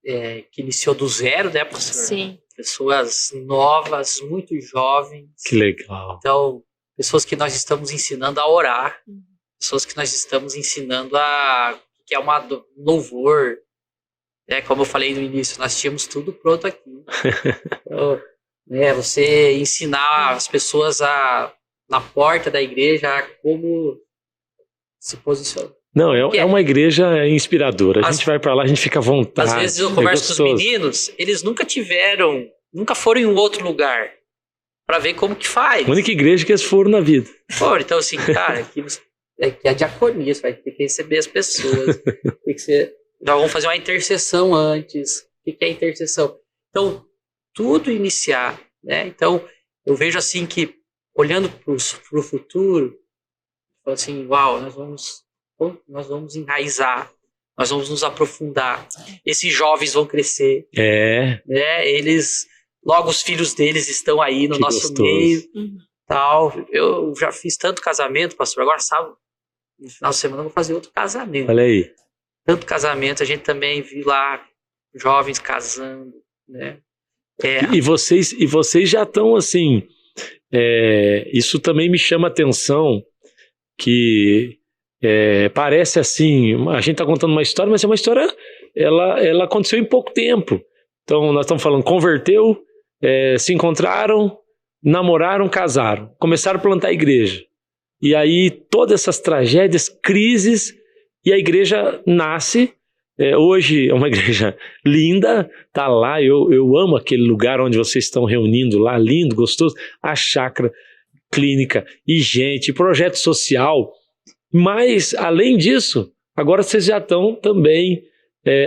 que iniciou do zero, né, pastor? Sim. Pessoas novas, muito jovens. Que legal. Então, pessoas que nós estamos ensinando a orar, pessoas que nós estamos ensinando que é uma louvor. Como eu falei no início, nós tínhamos tudo pronto aqui. Então, você ensinar as pessoas na porta da igreja como se posicionar. Não, é uma igreja inspiradora. A gente vai pra lá, a gente fica à vontade. Às vezes eu converso com os meninos, eles nunca foram em um outro lugar pra ver como que faz. A única igreja que eles foram na vida. Então assim, cara, aqui a diaconia, você vai ter que receber as pessoas. Tem que ser, já vamos fazer uma intercessão antes. O que é intercessão? Então, tudo iniciar, né? Então, eu vejo assim que, olhando pro futuro, eu falo assim, uau, nós vamos enraizar, nós vamos nos aprofundar. Esses jovens vão crescer. Logo os filhos deles estão aí no nosso meio. Tal. Eu já fiz tanto casamento, pastor, agora sábado, no final de semana eu vou fazer outro casamento. Olha aí. Tanto casamento, a gente também viu lá jovens casando, né? E vocês já estão assim, isso também me chama a atenção, que parece assim, a gente está contando uma história, mas é uma história, ela aconteceu em pouco tempo. Então nós estamos falando, converteu, se encontraram, namoraram, casaram, começaram a plantar a igreja. E aí todas essas tragédias, crises, e a igreja nasce. Hoje é uma igreja linda, tá lá, eu amo aquele lugar onde vocês estão reunindo lá, lindo, gostoso, a chácara, clínica, e gente, projeto social, mas além disso, agora vocês já estão também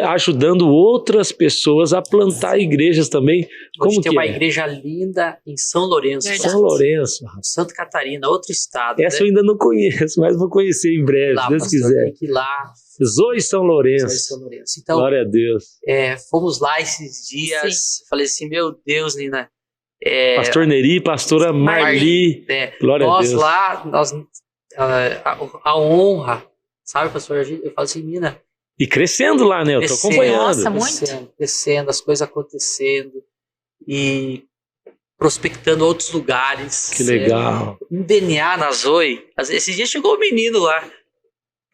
ajudando outras pessoas a plantar igrejas também. Hoje tem uma igreja linda em São Lourenço. Verdade. São Lourenço. Santa Catarina, outro estado. Essa né? eu ainda não conheço, mas vou conhecer em breve, Lá, se Deus pastor, quiser. tem que ir lá. Zoe São Lourenço. São Lourenço. Então, Glória a Deus. fomos lá esses dias. Falei assim, meu Deus, Nina. Pastor Neri, pastora Marli. Glória a Deus. Lá, a honra, sabe, pastor? Eu falo assim, Nina. E crescendo lá, né? Eu tô acompanhando. Nossa, muito. Crescendo, as coisas acontecendo e prospectando outros lugares. Que legal. Um DNA na Zoe. Esses dias chegou um menino lá.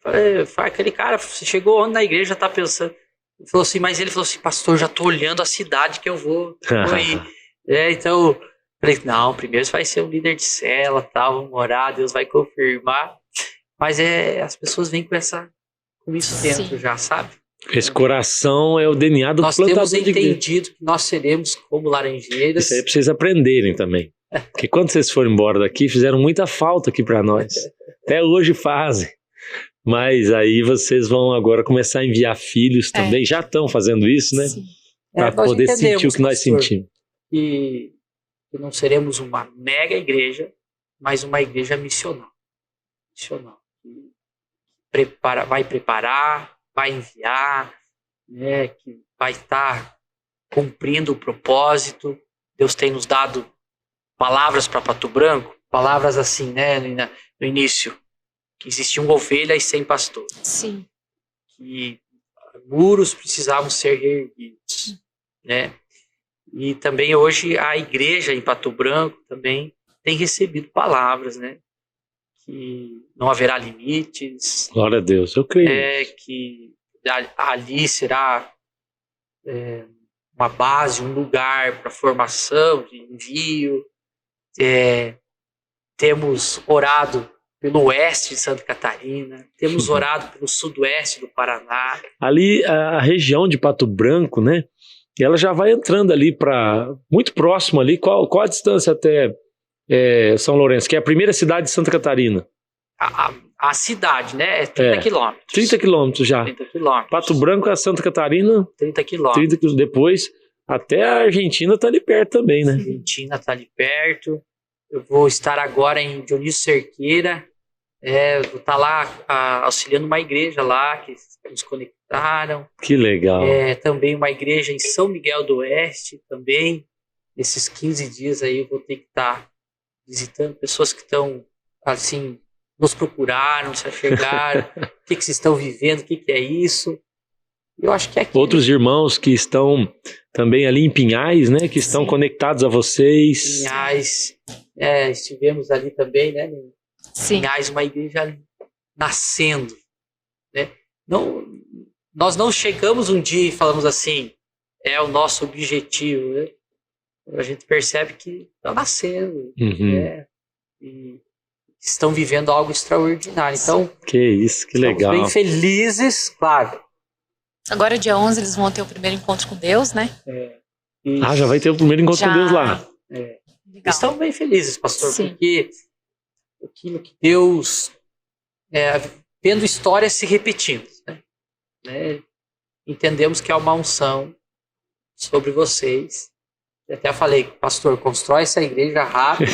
Falei, aquele cara, você chegou onde na igreja, tá pensando. Ele falou assim, pastor, já tô olhando a cidade que eu vou ir. Então, falei, não, primeiro você vai ser um líder de cela, tal, vamos orar, Deus vai confirmar. Mas as pessoas vêm com isso dentro já, sabe? Esse coração é o DNA do plantador de igreja. Nós temos entendido que nós seremos como laranjeiras. Isso aí é pra vocês aprenderem também. Porque quando vocês foram embora daqui, fizeram muita falta aqui pra nós. Até hoje fazem. Mas aí vocês vão agora começar a enviar filhos também. Já estão fazendo isso, né? Para poder sentir o que nós sentimos. Que não seremos uma mega igreja, mas uma igreja missional. Vai preparar, vai enviar, né, que vai estar cumprindo o propósito. Deus tem nos dado palavras para Pato Branco, palavras assim, né, no início, que existiam ovelhas sem pastor. Sim. Que muros precisavam ser reerguidos, né? E também hoje a igreja em Pato Branco também tem recebido palavras, né? Que não haverá limites. Glória a Deus, eu creio. Que ali será uma base, um lugar para formação, de envio. Temos orado pelo oeste de Santa Catarina, temos orado pelo sudoeste do Paraná. Ali, a região de Pato Branco, né? Ela já vai entrando ali para muito próximo ali. Qual a distância até São Lourenço, que é a primeira cidade de Santa Catarina? A cidade, né? É 30 quilômetros. 30 quilômetros já. 30 quilômetros. Pato Branco a Santa Catarina. 30 quilômetros. 30 quilômetros. Depois, até a Argentina está ali perto também, né? A Argentina está ali perto. Eu vou estar agora em Dionísio Cerqueira. Vou estar lá auxiliando uma igreja lá, que nos conectaram. Que legal. Também uma igreja em São Miguel do Oeste, também. Nesses 15 dias aí eu vou ter que estar visitando pessoas que estão, assim, nos procuraram, se achegaram. O que vocês estão vivendo, o que é isso. Eu acho que é aqui. Outros irmãos que estão também ali em Pinhais, né? Que estão conectados a vocês. Pinhais. Estivemos ali também, né? Sim. Pinhais, uma igreja nascendo, né? Nós não chegamos um dia e falamos assim, é o nosso objetivo, né? A gente percebe que está nascendo, né? E estão vivendo algo extraordinário. Então, que isso, que legal. Estamos bem felizes, claro. Agora, dia 11, eles vão ter o primeiro encontro com Deus, né? Já vai ter o primeiro encontro com Deus lá. Estamos bem felizes, pastor, Sim. porque aquilo que Deus, vendo histórias se repetindo, né? Entendemos que há uma unção sobre vocês. Eu até falei, pastor, constrói essa igreja rápido.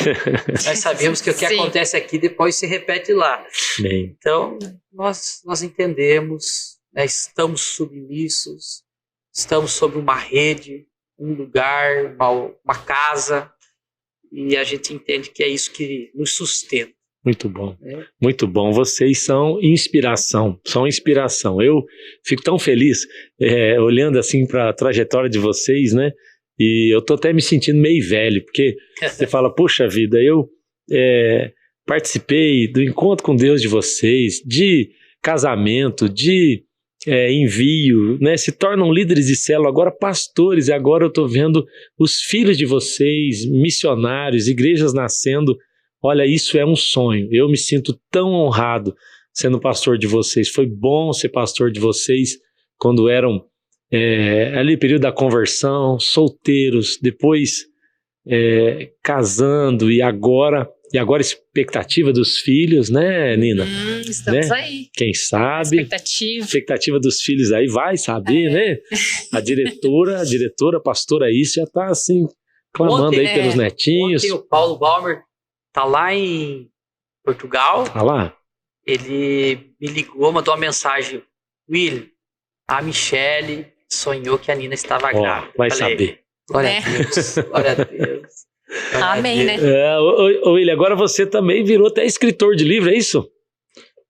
Nós sabemos que o que acontece aqui depois se repete lá. Bem. Então, nós entendemos, né? Estamos submissos, estamos sobre uma rede, um lugar, uma casa, e a gente entende que é isso que nos sustenta. Muito bom, muito bom. Vocês são inspiração, Eu fico tão feliz olhando assim para a trajetória de vocês, né? E eu tô até me sentindo meio velho, porque você fala, puxa vida, eu participei do encontro com Deus de vocês, de casamento, de envio, né? Se tornam líderes de célula, agora pastores, e agora eu tô vendo os filhos de vocês, missionários, igrejas nascendo. Olha, isso é um sonho. Eu me sinto tão honrado, sendo pastor de vocês. Foi bom ser pastor de vocês quando eram ali período da conversão, solteiros, depois casando e agora expectativa dos filhos, né, Nina? Estamos né? aí. Quem sabe? Expectativa dos filhos aí, vai saber, né? A diretora, pastora Isso já tá assim, clamando aí pelos netinhos. Ontem o Paulo Balmer tá lá em Portugal. Tá lá? Ele me ligou, mandou uma mensagem. Will, a Michele sonhou que a Nina estava grávida. Vai saber. Glória a Deus, glória a Deus. Amém, né? William, agora você também virou até escritor de livro, é isso?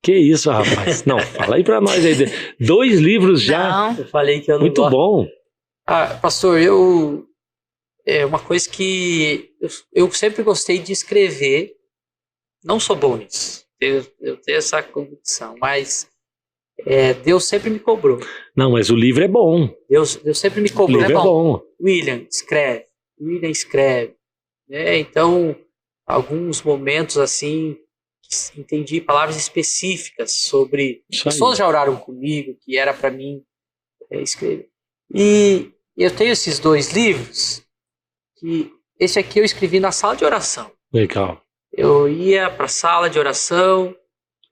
Que isso, rapaz? Não, fala aí pra nós aí. 2 livros já. Não. Eu falei que eu não Muito gosto. bom. Pastor, é uma coisa que eu sempre gostei de escrever. Não sou bom nisso. Eu tenho essa convicção, mas Deus sempre me cobrou. Não, mas o livro é bom. Deus sempre me O cobrou. livro é bom. William, escreve. Então, alguns momentos assim, entendi palavras específicas sobre... Pessoas já oraram comigo, que era para mim escrever. E eu tenho esses 2 livros, que esse aqui eu escrevi na sala de oração. Legal. Eu ia para a sala de oração,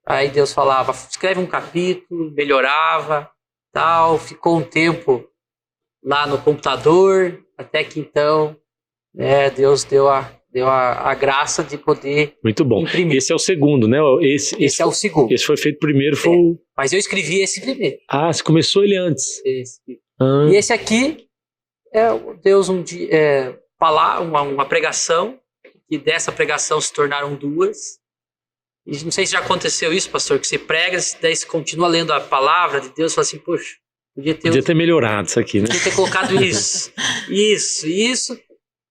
aí Deus falava, escreve um capítulo, melhorava, tal, ficou um tempo lá no computador, até que então, Deus deu a graça de poder Muito bom. imprimir. Esse é o segundo, né? Esse é o segundo. Esse foi feito primeiro, Mas eu escrevi esse primeiro. Ah, você começou ele antes. E esse aqui Deus um dia falar uma pregação, e dessa pregação se tornaram 2. E não sei se já aconteceu isso, pastor, que você prega, daí você continua lendo a palavra de Deus e fala assim, poxa, podia ter melhorado isso aqui, né? Podia ter colocado isso. E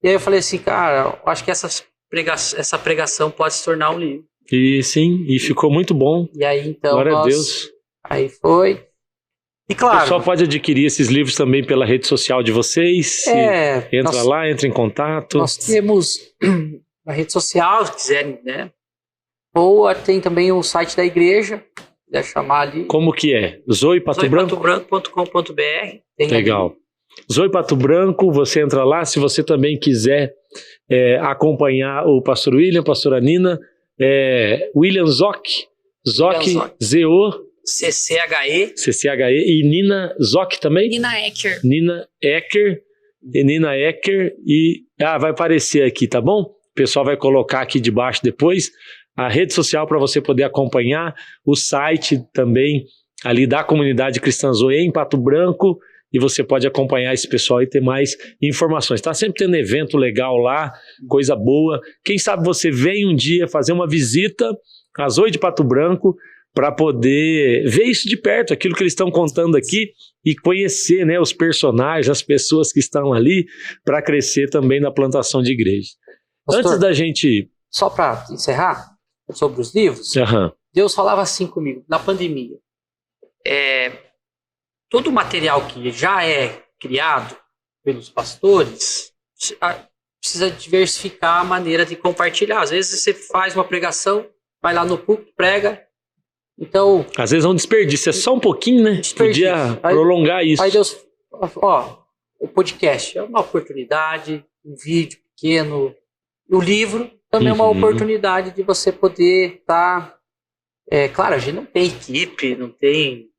aí eu falei assim, cara, eu acho que essa pregação pode se tornar um livro. E sim, e ficou muito bom. E aí então Glória a Deus. Aí foi. E claro, o pessoal pode adquirir esses livros também pela rede social de vocês. Entra lá, entra em contato. Nós temos na rede social, se quiserem, né? Ou tem também o site da igreja, se quiser chamar ali. Como que é? zoipatobranco.com.br. Legal. Ali. Zoe Pato Branco, você entra lá. Se você também quiser acompanhar o pastor William, pastora Nina, William Zoc, Z-O... CCHE e Nina Zoc também? Nina Ecker. Nina Ecker e vai aparecer aqui, tá bom? O pessoal vai colocar aqui debaixo depois a rede social para você poder acompanhar, o site também ali da comunidade Cristã Zoe em Pato Branco, e você pode acompanhar esse pessoal e ter mais informações. Tá sempre tendo evento legal lá, coisa boa. Quem sabe você vem um dia fazer uma visita à Zoe de Pato Branco para poder ver isso de perto, aquilo que eles estão contando aqui, e conhecer, né, os personagens, as pessoas que estão ali, para crescer também na plantação de igreja. Pastor, antes da gente... Só para encerrar, sobre os livros, Deus falava assim comigo, na pandemia. Todo o material que já é criado pelos pastores precisa diversificar a maneira de compartilhar. Às vezes você faz uma pregação, vai lá no púlpito, prega. Então, às vezes é um desperdício, é só um pouquinho, né? Podia prolongar isso. Aí Deus, o podcast é uma oportunidade, um vídeo pequeno, o livro também é uma oportunidade de você poder estar... claro, a gente não tem equipe, não tem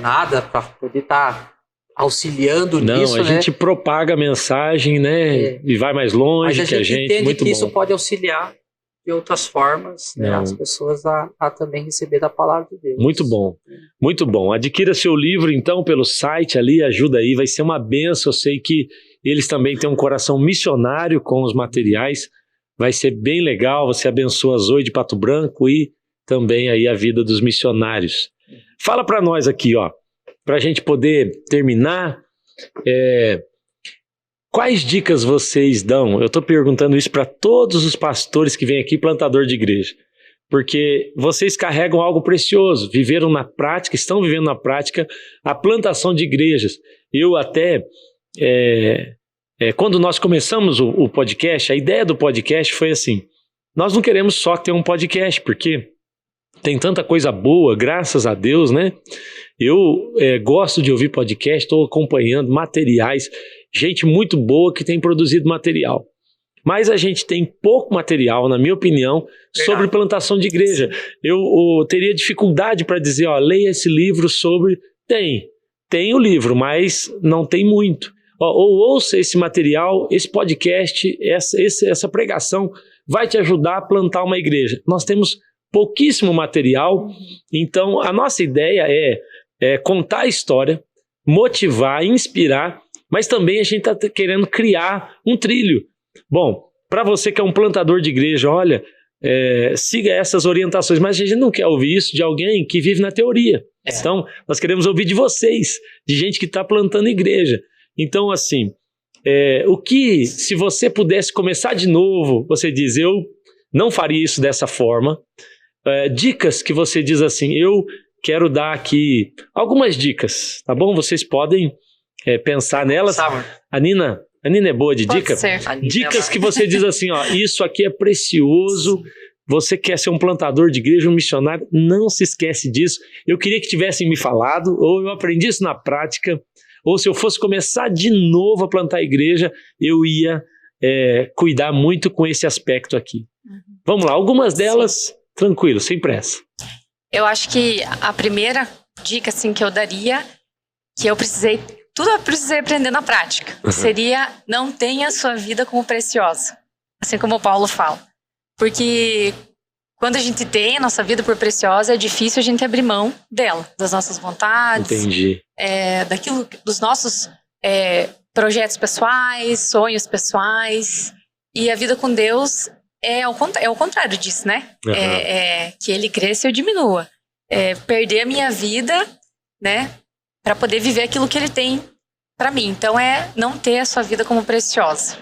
nada para poder estar auxiliando nisso, Não, a gente propaga a mensagem, né? E vai mais longe que a gente. Entende muito que bom. Isso pode auxiliar de outras formas, né, as pessoas a também receber da palavra de Deus. Muito bom, muito bom. Adquira seu livro, então, pelo site ali, ajuda aí, vai ser uma benção. Eu sei que eles também têm um coração missionário com os materiais, vai ser bem legal. Você abençoa a Zoe de Pato Branco e também aí a vida dos missionários. Fala para nós aqui, para a gente poder terminar, quais dicas vocês dão? Eu estou perguntando isso para todos os pastores que vêm aqui, plantador de igreja, porque vocês carregam algo precioso, viveram na prática, estão vivendo na prática a plantação de igrejas. Eu até, quando nós começamos o podcast, a ideia do podcast foi assim, nós não queremos só ter um podcast, porque tem tanta coisa boa, graças a Deus, né? Eu gosto de ouvir podcast, estou acompanhando materiais, gente muito boa que tem produzido material. Mas a gente tem pouco material, na minha opinião, sobre plantação de igreja. Eu teria dificuldade para dizer, leia esse livro sobre... Tem o livro, mas não tem muito. Ou ouça esse material, esse podcast, essa pregação vai te ajudar a plantar uma igreja. Nós temos pouquíssimo material, então a nossa ideia é contar a história, motivar, inspirar, mas também a gente está querendo criar um trilho. Bom, para você que é um plantador de igreja, olha, siga essas orientações, mas a gente não quer ouvir isso de alguém que vive na teoria. Então, nós queremos ouvir de vocês, de gente que está plantando igreja. Então, assim, se você pudesse começar de novo, você diz, eu não faria isso dessa forma. Dicas que você diz assim, eu quero dar aqui algumas dicas, tá bom? Vocês podem pensar nelas. A Nina é boa de dica? Dicas que você diz assim, isso aqui é precioso. Você quer ser um plantador de igreja, um missionário, não se esquece disso. Eu queria que tivessem me falado, ou eu aprendi isso na prática, ou se eu fosse começar de novo a plantar igreja, eu ia cuidar muito com esse aspecto aqui. Vamos lá, algumas delas, tranquilo, sem pressa. Eu acho que a primeira dica assim, que eu daria, que eu precisei aprender na prática, seria não tenha a sua vida como preciosa, assim como o Paulo fala. Porque quando a gente tem a nossa vida por preciosa, é difícil a gente abrir mão dela, das nossas vontades. Entendi. Dos nossos projetos pessoais, sonhos pessoais. E a vida com Deus é o contrário disso, né? Que ele cresça e eu diminua. Perder a minha vida, né? Para poder viver aquilo que ele tem para mim. Então não ter a sua vida como preciosa.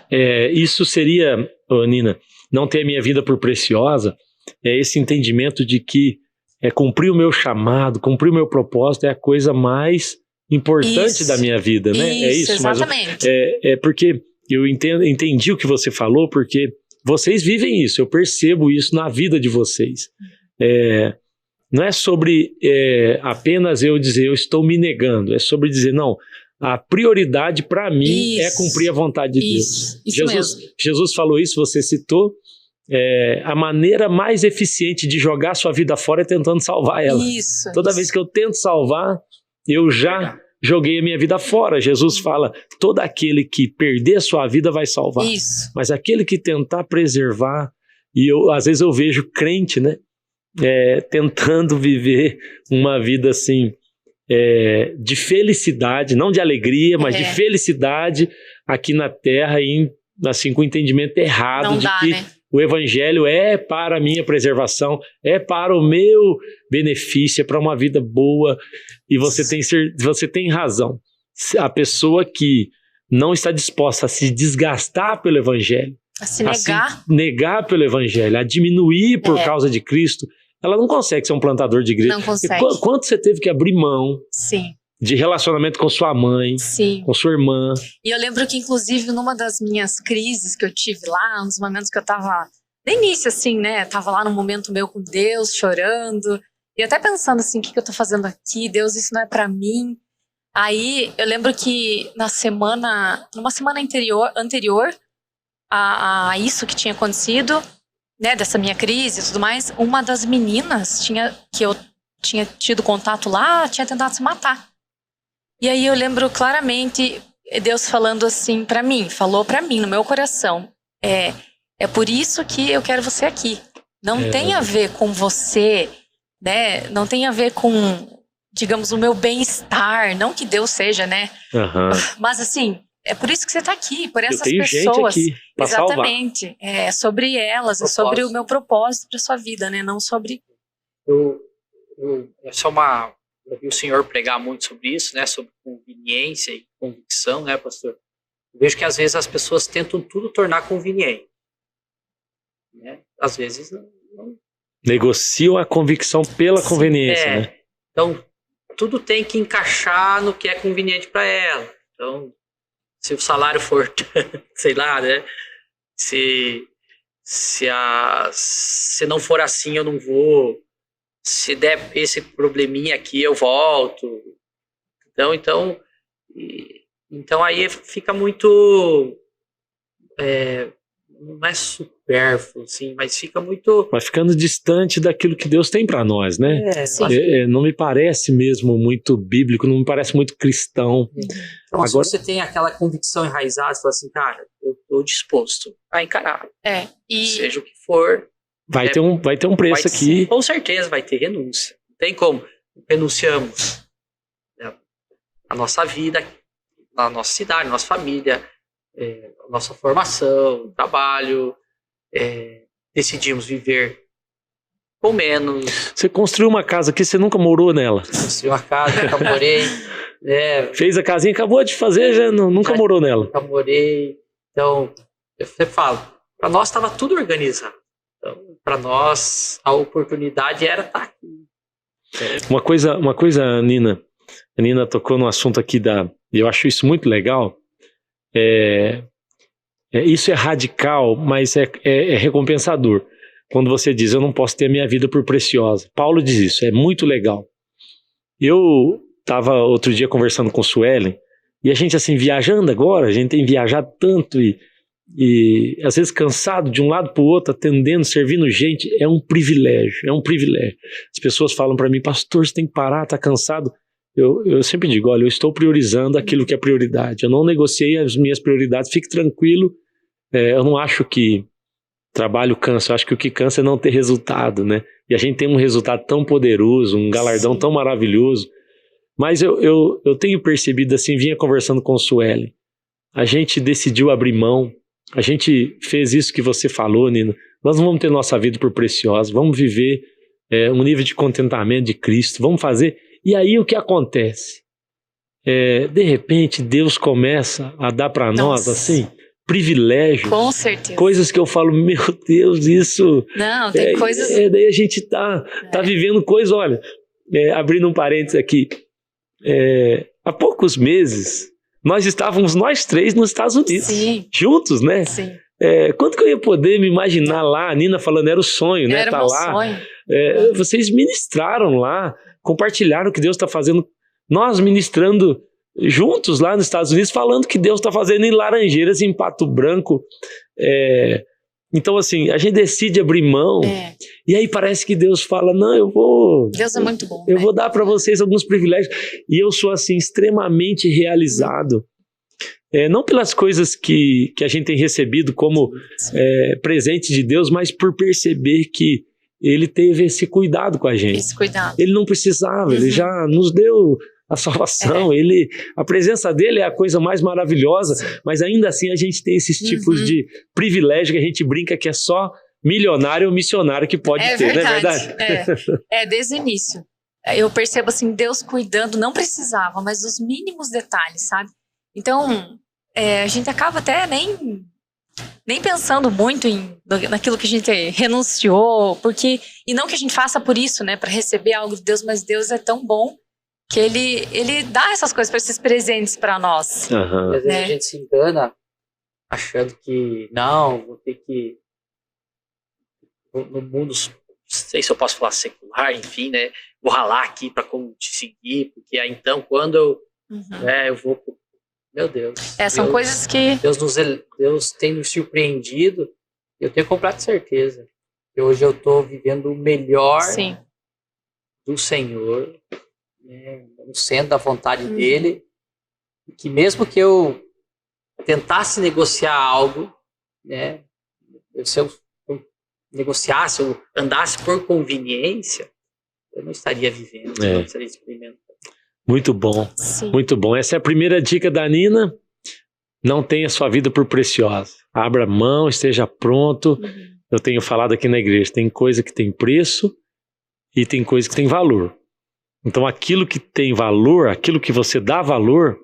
Isso seria, Nina, não ter a minha vida por preciosa, esse entendimento de que cumprir o meu chamado, cumprir o meu propósito é a coisa mais importante da minha vida, né? Isso, exatamente. Porque eu entendi o que você falou, porque vocês vivem isso, eu percebo isso na vida de vocês. Não é sobre apenas eu dizer, eu estou me negando, é sobre dizer, não, a prioridade para mim é cumprir a vontade de Deus. Jesus falou isso, você citou. A maneira mais eficiente de jogar sua vida fora é tentando salvar ela. Toda vez que eu tento salvar, eu já joguei a minha vida fora. Jesus fala, todo aquele que perder a sua vida vai salvar. Mas aquele que tentar preservar, e às vezes eu vejo crente, né, tentando viver uma vida assim, de felicidade, não de alegria, mas de felicidade aqui na terra, e assim, com o entendimento errado que o evangelho é para a minha preservação, é para o meu benefício, é para uma vida boa. E você tem razão. A pessoa que não está disposta a se desgastar pelo evangelho, a se negar pelo evangelho, a diminuir por causa de Cristo, ela não consegue ser um plantador de igreja. Não consegue. Quanto você teve que abrir mão de relacionamento com sua mãe, com sua irmã. E eu lembro que, inclusive, numa das minhas crises que eu tive lá, um dos momentos que eu tava, no início, assim, né, tava lá num momento meu com Deus, chorando, e até pensando assim, o que eu tô fazendo aqui? Deus, isso não é pra mim. Aí, eu lembro que numa semana anterior a isso que tinha acontecido, né, dessa minha crise e tudo mais, uma das meninas que eu tinha tido contato lá, tinha tentado se matar. E aí eu lembro claramente Deus falando assim pra mim, falou pra mim, no meu coração, é por isso que eu quero você aqui. Não tem a ver com você, né? Não tem a ver com, digamos, o meu bem-estar. Não que Deus seja, né? Mas assim, é por isso que você tá aqui, por essas pessoas. Gente aqui pra exatamente. Salvar. É sobre elas, é sobre o meu propósito pra sua vida, né? Não sobre... Eu vi o senhor pregar muito sobre isso, né? Sobre conveniência e convicção, né, pastor? Eu vejo que às vezes as pessoas tentam tudo tornar conveniente, né? Às vezes não. Negociam a convicção pela conveniência, né? Então, tudo tem que encaixar no que é conveniente para ela. Então, se o salário for, sei lá, né? Se não for assim, eu não vou. se der esse probleminha aqui, eu volto. Então aí fica muito... não é supérfluo, assim, mas fica muito... Vai ficando distante daquilo que Deus tem para nós, né? Não me parece mesmo muito bíblico, não me parece muito cristão. Então, agora, se você tem aquela convicção enraizada, você fala assim, cara, eu estou disposto a encarar. Seja o que for. Vai ter um preço aqui. Com certeza vai ter renúncia. Não tem como. Renunciamos, né, a nossa vida, na nossa cidade, na nossa família, a nossa formação, trabalho, decidimos viver com menos. Você construiu uma casa aqui, você nunca morou nela? Construí uma casa, nunca morei. Fez a casinha, acabou de fazer, já nunca morou nela. Nunca morei. Então, eu sempre falo, para nós estava tudo organizado. Então, para nós, a oportunidade era estar aqui. Uma coisa, Nina, a Nina tocou no assunto aqui e eu acho isso muito legal. Isso é radical, mas é recompensador. Quando você diz, eu não posso ter a minha vida por preciosa. Paulo diz isso, é muito legal. Eu estava outro dia conversando com Suelen, e a gente assim, viajando agora, a gente tem viajado tanto e às vezes cansado de um lado para o outro, atendendo, servindo gente, é um privilégio. As pessoas falam para mim, pastor, você tem que parar, tá cansado. Eu sempre digo, olha, eu estou priorizando aquilo que é prioridade. Eu não negociei as minhas prioridades, fique tranquilo. Eu não acho que trabalho cansa, eu acho que o que cansa é não ter resultado, né? E a gente tem um resultado tão poderoso, um galardão tão maravilhoso. Mas eu tenho percebido assim, vinha conversando com o Suelen, a gente decidiu abrir mão, a gente fez isso que você falou, Nina. Nós não vamos ter nossa vida por preciosa, vamos viver um nível de contentamento de Cristo, vamos fazer... E aí o que acontece? De repente Deus começa a dar para nós assim, privilégios. Com certeza. Coisas que eu falo, meu Deus, isso... Não, tem coisas... Daí a gente tá vivendo coisas, olha, abrindo um parênteses aqui, há poucos meses nós estávamos nós três nos Estados Unidos. Sim. Juntos, né? Sim. Quando que eu ia poder me imaginar lá, a Nina falando, era o sonho, né? Era o sonho. Vocês ministraram lá, compartilharam o que Deus está fazendo, nós ministrando juntos lá nos Estados Unidos, falando que Deus está fazendo em Laranjeiras, em Pato Branco. Então assim, a gente decide abrir mão, e aí parece que Deus fala, não, eu vou... Deus é muito bom. Eu vou dar para vocês alguns privilégios, e eu sou assim, extremamente realizado. Não pelas coisas que a gente tem recebido como presente de Deus, mas por perceber que Ele teve esse cuidado com a gente. Esse cuidado. Ele não precisava, Ele já nos deu a salvação. A presença dele é a coisa mais maravilhosa, mas ainda assim a gente tem esses tipos de privilégio que a gente brinca que é só milionário ou missionário que pode ter, não é verdade? Desde o início. Eu percebo assim, Deus cuidando, não precisava, mas dos mínimos detalhes, sabe? Então, a gente acaba até nem pensando muito naquilo que a gente renunciou, e não que a gente faça por isso, né, para receber algo de Deus, mas Deus é tão bom que ele dá essas coisas, para esses presentes para nós. Uhum. Às vezes a gente se engana achando que não, vou ter que no mundo, não sei se eu posso falar secular, enfim, né, vou ralar aqui para conseguir, porque aí então quando eu vou... Meu Deus. São Deus, coisas que... Deus tem nos surpreendido. Eu tenho comprado certeza que hoje eu estou vivendo o melhor do Senhor, né, no centro da vontade dEle. Que mesmo que eu tentasse negociar algo, né, se eu negociasse, eu andasse por conveniência, eu não estaria vivendo, eu não estaria experimentando. Muito bom, muito bom. Essa é a primeira dica da Nina. Não tenha sua vida por preciosa. Abra mão, esteja pronto. Eu tenho falado aqui na igreja, tem coisa que tem preço e tem coisa que tem valor. Então aquilo que tem valor, aquilo que você dá valor,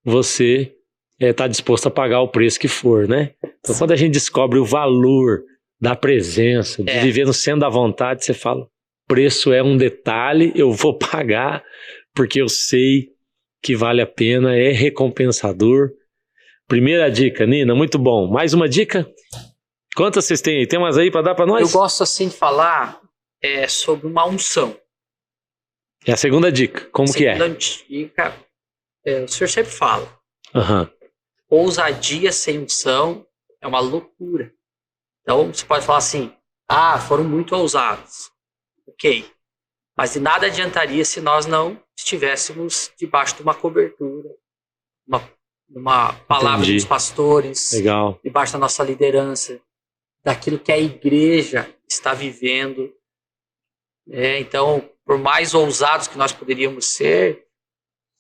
você está disposto a pagar o preço que for, né? Então quando a gente descobre o valor da presença, de viver no centro da vontade, você fala, preço é um detalhe, eu vou pagar, porque eu sei que vale a pena, é recompensador. Primeira dica, Nina, muito bom. Mais uma dica? Quantas vocês têm aí? Tem umas aí para dar para nós? Eu gosto assim de falar sobre uma unção. É a segunda dica. Como que é? Segunda dica, o senhor sempre fala, Aham. ousadia sem unção é uma loucura. Então, você pode falar assim, foram muito ousados. Ok. Mas de nada adiantaria se nós não estivéssemos debaixo de uma cobertura, uma palavra Entendi. dos pastores, Legal. debaixo da nossa liderança, daquilo que a igreja está vivendo. Então, por mais ousados que nós poderíamos ser,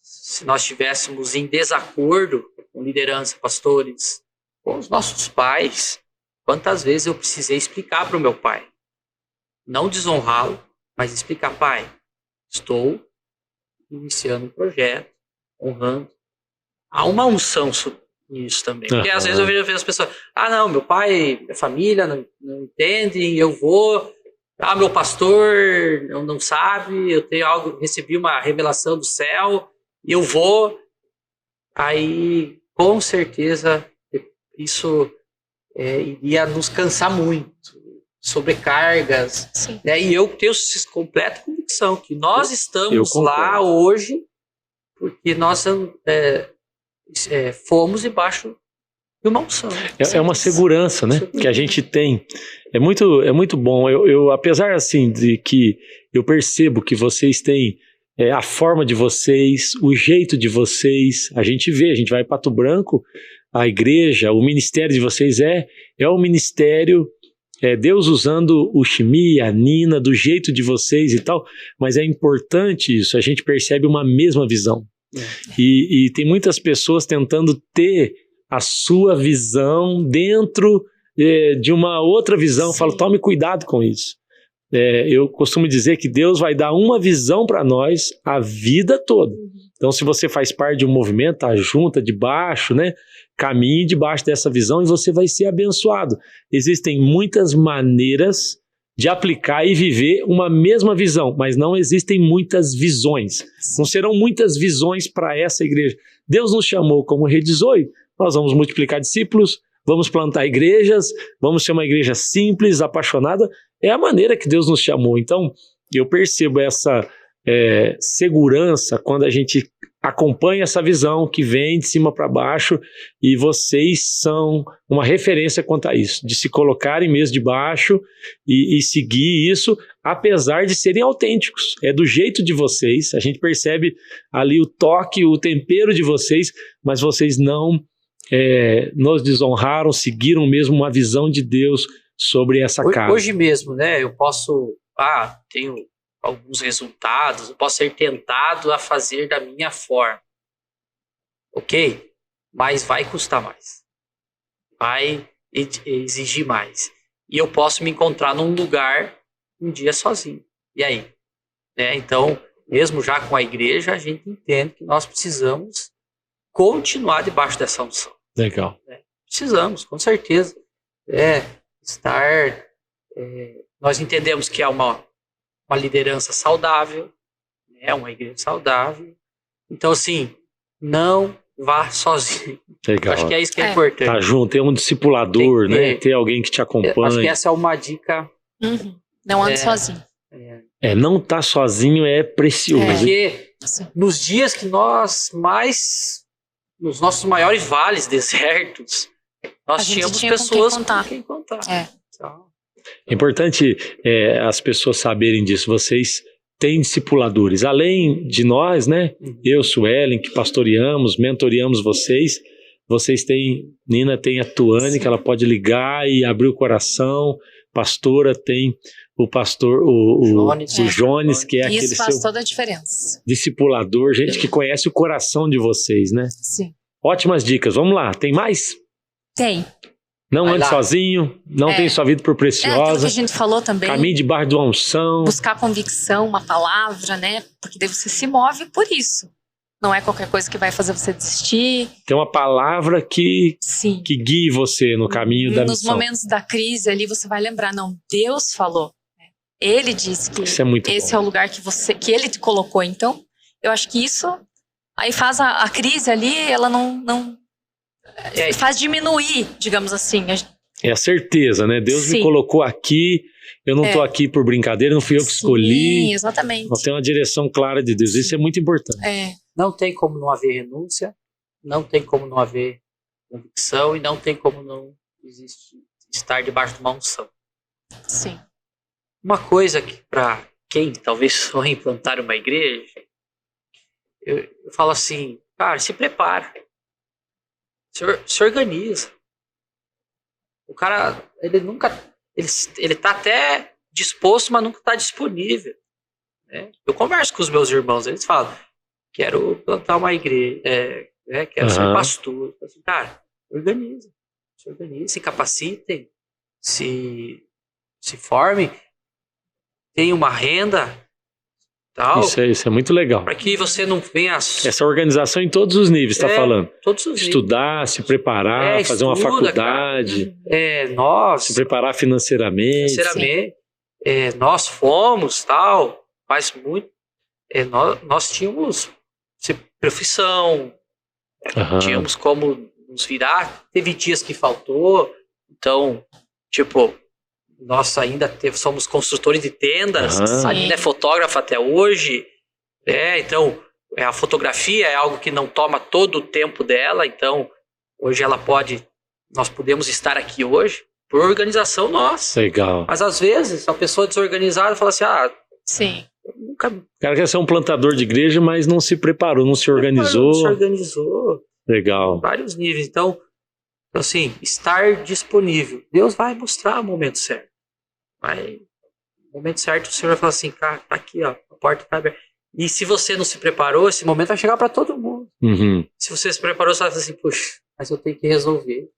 se nós estivéssemos em desacordo com liderança, pastores, com os nossos pais, quantas vezes eu precisei explicar para o meu pai? Não desonrá-lo, mas explicar, pai, estou iniciando um projeto, honrando. Há uma unção nisso também. Porque às vezes eu vejo as pessoas, não, meu pai, minha família não entendem, eu vou... meu pastor não sabe, eu tenho algo, recebi uma revelação do céu, e eu vou. Aí, com certeza, isso iria nos cansar muito, sobrecargas. Sim. E eu tenho completa convicção que nós estamos lá hoje porque nós fomos debaixo de uma unção. É uma segurança, né? Que a gente tem. É muito bom. Eu apesar assim de que eu percebo que vocês têm a forma de vocês, o jeito de vocês, a gente vai para Pato Branco, a igreja, o ministério de vocês é um ministério, Deus usando o Chimi, a Nina, do jeito de vocês e tal, mas é importante isso, a gente percebe uma mesma visão. E tem muitas pessoas tentando ter a sua visão dentro de uma outra visão. Eu falo, tome cuidado com isso. Eu costumo dizer que Deus vai dar uma visão para nós a vida toda. Então, se você faz parte de um movimento, tá junta, debaixo, né? Caminhe debaixo dessa visão e você vai ser abençoado. Existem muitas maneiras de aplicar e viver uma mesma visão, mas não existem muitas visões. Não serão muitas visões para essa igreja. Deus nos chamou como Rede Zoe. Nós vamos multiplicar discípulos, vamos plantar igrejas, vamos ser uma igreja simples, apaixonada. É a maneira que Deus nos chamou. Então, eu percebo essa segurança quando a gente acompanha essa visão que vem de cima para baixo, e vocês são uma referência quanto a isso, de se colocarem mesmo de baixo e seguir isso, apesar de serem autênticos. É do jeito de vocês, a gente percebe ali o toque, o tempero de vocês, mas vocês não nos desonraram, seguiram mesmo uma visão de Deus sobre essa casa. Hoje mesmo, né, eu posso, tenho alguns resultados, eu posso ser tentado a fazer da minha forma. Ok? Mas vai custar mais. Vai exigir mais. E eu posso me encontrar num lugar um dia sozinho. E aí? Então, mesmo já com a igreja, a gente entende que nós precisamos continuar debaixo dessa unção. Legal. Precisamos, com certeza. Nós entendemos que é uma liderança saudável, uma igreja saudável. Então, assim, não vá sozinho. Legal. Acho que é isso que é importante. Tá junto, tem um discipulador, né? Ter alguém que te acompanha. Acho que essa é uma dica. Não ande sozinho. Não tá sozinho é precioso. Porque nos dias que nós nos nossos maiores vales desertos, nós tínhamos pessoas com quem contar. Então, é importante as pessoas saberem disso. Vocês têm discipuladores. Além de nós, né? Eu, Suelen, que pastoreamos, mentoreamos vocês. Vocês têm, Nina tem a Tuane, que ela pode ligar e abrir o coração. Pastora tem o pastor, o Jones, que é aquele isso faz toda a diferença. Discipulador, gente que conhece o coração de vocês, né? Sim. Ótimas dicas. Vamos lá, tem mais? Tem. Não ande sozinho, não tenha sua vida por preciosa. Aquilo que a gente falou também. Caminhe debaixo de uma unção. Buscar convicção, uma palavra, né? Porque daí você se move por isso. Não é qualquer coisa que vai fazer você desistir. Tem uma palavra que guie você no caminho da missão. Nos momentos da crise ali, você vai lembrar, não, Deus falou. Ele disse que esse é o lugar que ele te colocou. Então, eu acho que isso aí faz a crise ali, ela não faz diminuir, digamos assim. É a certeza, né? Deus me Sim. colocou aqui, eu não estou aqui por brincadeira, não fui eu que escolhi. Sim, exatamente. Nós temos uma direção clara de Deus, isso é muito importante. Não tem como não haver renúncia, não tem como não haver convicção e não tem como não estar debaixo de uma unção. Sim. Uma coisa que para quem talvez sonhe em plantar uma igreja, eu falo assim, cara, se prepara, se organiza. O cara, ele tá até disposto, mas nunca está disponível. Né? Eu converso com os meus irmãos, eles falam, quero plantar uma igreja, quero ser pastor. Assim, cara, se organize, se capacitem, se formem, tenham uma renda, tal. Isso é muito legal. Para que você não venha... Essa organização em todos os níveis, está falando. Todos os Estudar, se preparar, fazer uma faculdade. Se preparar financeiramente. Nós fomos, tal, mas muito... nós tínhamos profissão, tínhamos como nos virar. Teve dias que faltou, então, tipo... Nós ainda somos construtores de tendas, a Nina é fotógrafa até hoje, então a fotografia é algo que não toma todo o tempo dela, então hoje nós podemos estar aqui hoje por organização nossa. Legal. Mas às vezes a pessoa desorganizada fala assim, sim. O cara quer ser um plantador de igreja, mas não se preparou, não se organizou. Legal. Em vários níveis, então assim, estar disponível. Deus vai mostrar o momento certo. No momento certo o Senhor vai falar assim, cara, tá aqui, ó, a porta tá aberta. E se você não se preparou, esse momento vai chegar para todo mundo. Se você se preparou, você vai falar assim, puxa, mas eu tenho que resolver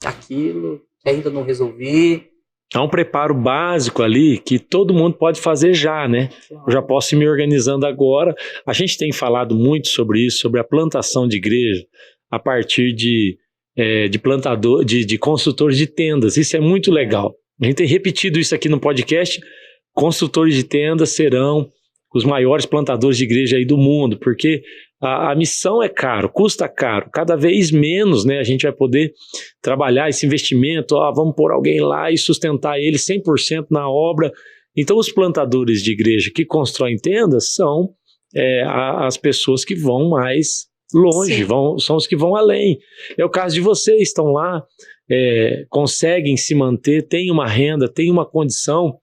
aquilo que ainda não resolvi. Há um preparo básico ali que todo mundo pode fazer já, né? Eu já posso ir me organizando agora. A gente tem falado muito sobre isso, sobre a plantação de igreja a partir de plantador, de construtores de tendas. Isso é muito legal. A gente tem repetido isso aqui no podcast. Construtores de tendas serão os maiores plantadores de igreja aí do mundo, porque a missão é caro, custa caro. Cada vez menos, né, a gente vai poder trabalhar esse investimento. Vamos pôr alguém lá e sustentar ele 100% na obra. Então, os plantadores de igreja que constroem tendas são as pessoas que vão mais longe, são os que vão além. É o caso de vocês, estão lá, conseguem se manter, têm uma renda, têm uma condição,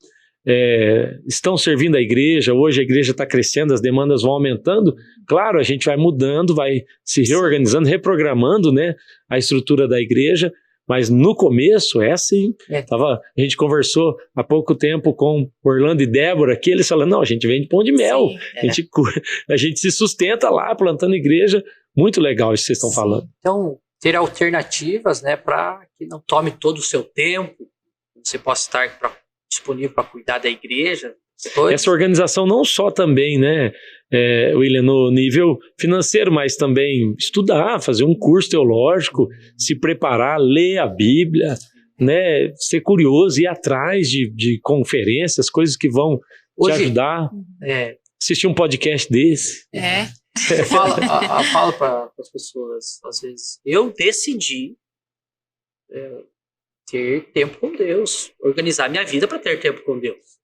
estão servindo a igreja. Hoje a igreja está crescendo, as demandas vão aumentando. Claro, a gente vai mudando, vai se reorganizando, reprogramando, né, a estrutura da igreja, mas no começo é assim. A gente conversou há pouco tempo com Orlando e Débora aqui, eles falaram, não, a gente vende pão de mel, a gente se sustenta lá plantando igreja. Muito legal isso que vocês estão falando. Então, ter alternativas, né, para que não tome todo o seu tempo, você possa estar disponível para cuidar da igreja. Essa organização não só também, né, William, no nível financeiro, mas também estudar, fazer um curso teológico, se preparar, ler a Bíblia, né, ser curioso, ir atrás de conferências, coisas que vão te ajudar. Assistir um podcast desse. Eu falo para as pessoas, às vezes, eu decidi ter tempo com Deus, organizar minha vida para ter tempo com Deus.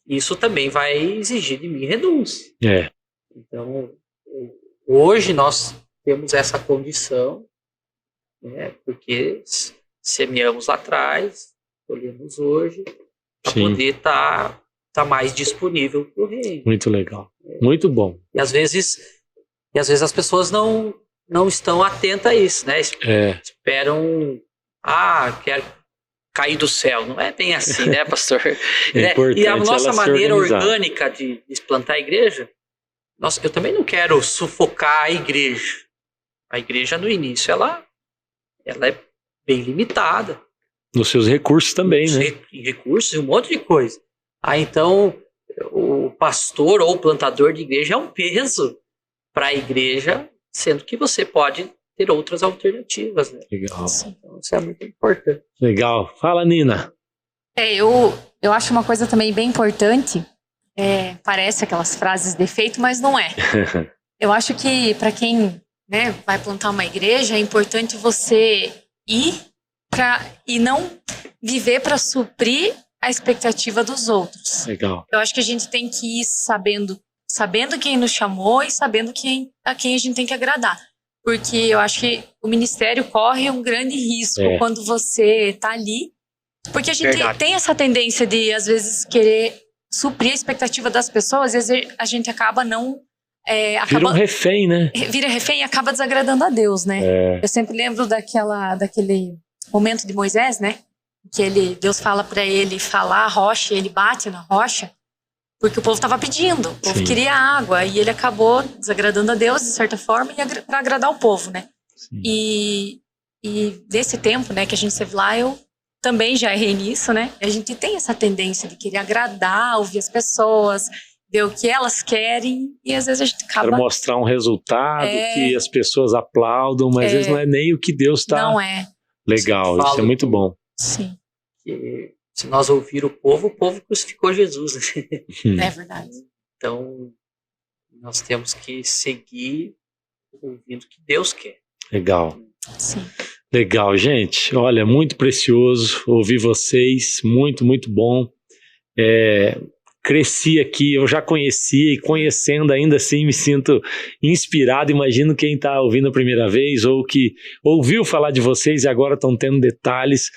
Isso também vai exigir de mim renúncia. Então, hoje nós temos essa condição, né, porque semeamos lá atrás, colhemos hoje, para poder estar mais disponível para o reino. Muito legal, muito bom. E às vezes as pessoas não estão atentas a isso, né? Esperam, quero cair do céu. Não é bem assim, né, pastor? E a nossa maneira orgânica de plantar a igreja, eu também não quero sufocar a igreja. A igreja, no início, ela é bem limitada. Nos seus recursos também, né? Recursos e um monte de coisa. Então, o pastor ou o plantador de igreja é um peso para a igreja, sendo que você pode ter outras alternativas, né? Legal. Então, isso é muito importante. Legal. Fala, Nina. Eu acho uma coisa também bem importante, parece aquelas frases de efeito, mas não é. Eu acho que para quem, né, vai plantar uma igreja, é importante você ir e não viver para suprir a expectativa dos outros. Legal. Eu acho que a gente tem que ir sabendo quem nos chamou e sabendo a quem a gente tem que agradar. Porque eu acho que o ministério corre um grande risco quando você está ali. Porque a gente tem essa tendência de, às vezes, querer suprir a expectativa das pessoas, e às vezes a gente acaba não... Vira um refém, né? Vira refém e acaba desagradando a Deus, né? Eu sempre lembro daquele momento de Moisés, né? Que Deus fala para ele falar a rocha, e ele bate na rocha, porque o povo estava pedindo, o povo queria água, e ele acabou desagradando a Deus, de certa forma, para agradar o povo, né? E desse tempo, né, que a gente esteve lá, eu também já errei nisso, né? A gente tem essa tendência de querer agradar, ouvir as pessoas, ver o que elas querem, e às vezes a gente acaba... Para mostrar um resultado que as pessoas aplaudam, mas às vezes não é nem o que Deus está... Não é. Legal, isso é muito bom. Sim. Que, se nós ouvir o povo crucificou Jesus. É verdade. Então, nós temos que seguir ouvindo o que Deus quer. Legal. Sim. Legal, gente. Olha, muito precioso ouvir vocês. Muito, muito bom. Cresci aqui, eu já conhecia, e conhecendo ainda assim me sinto inspirado. Imagino quem está ouvindo a primeira vez ou que ouviu falar de vocês e agora estão tendo detalhes.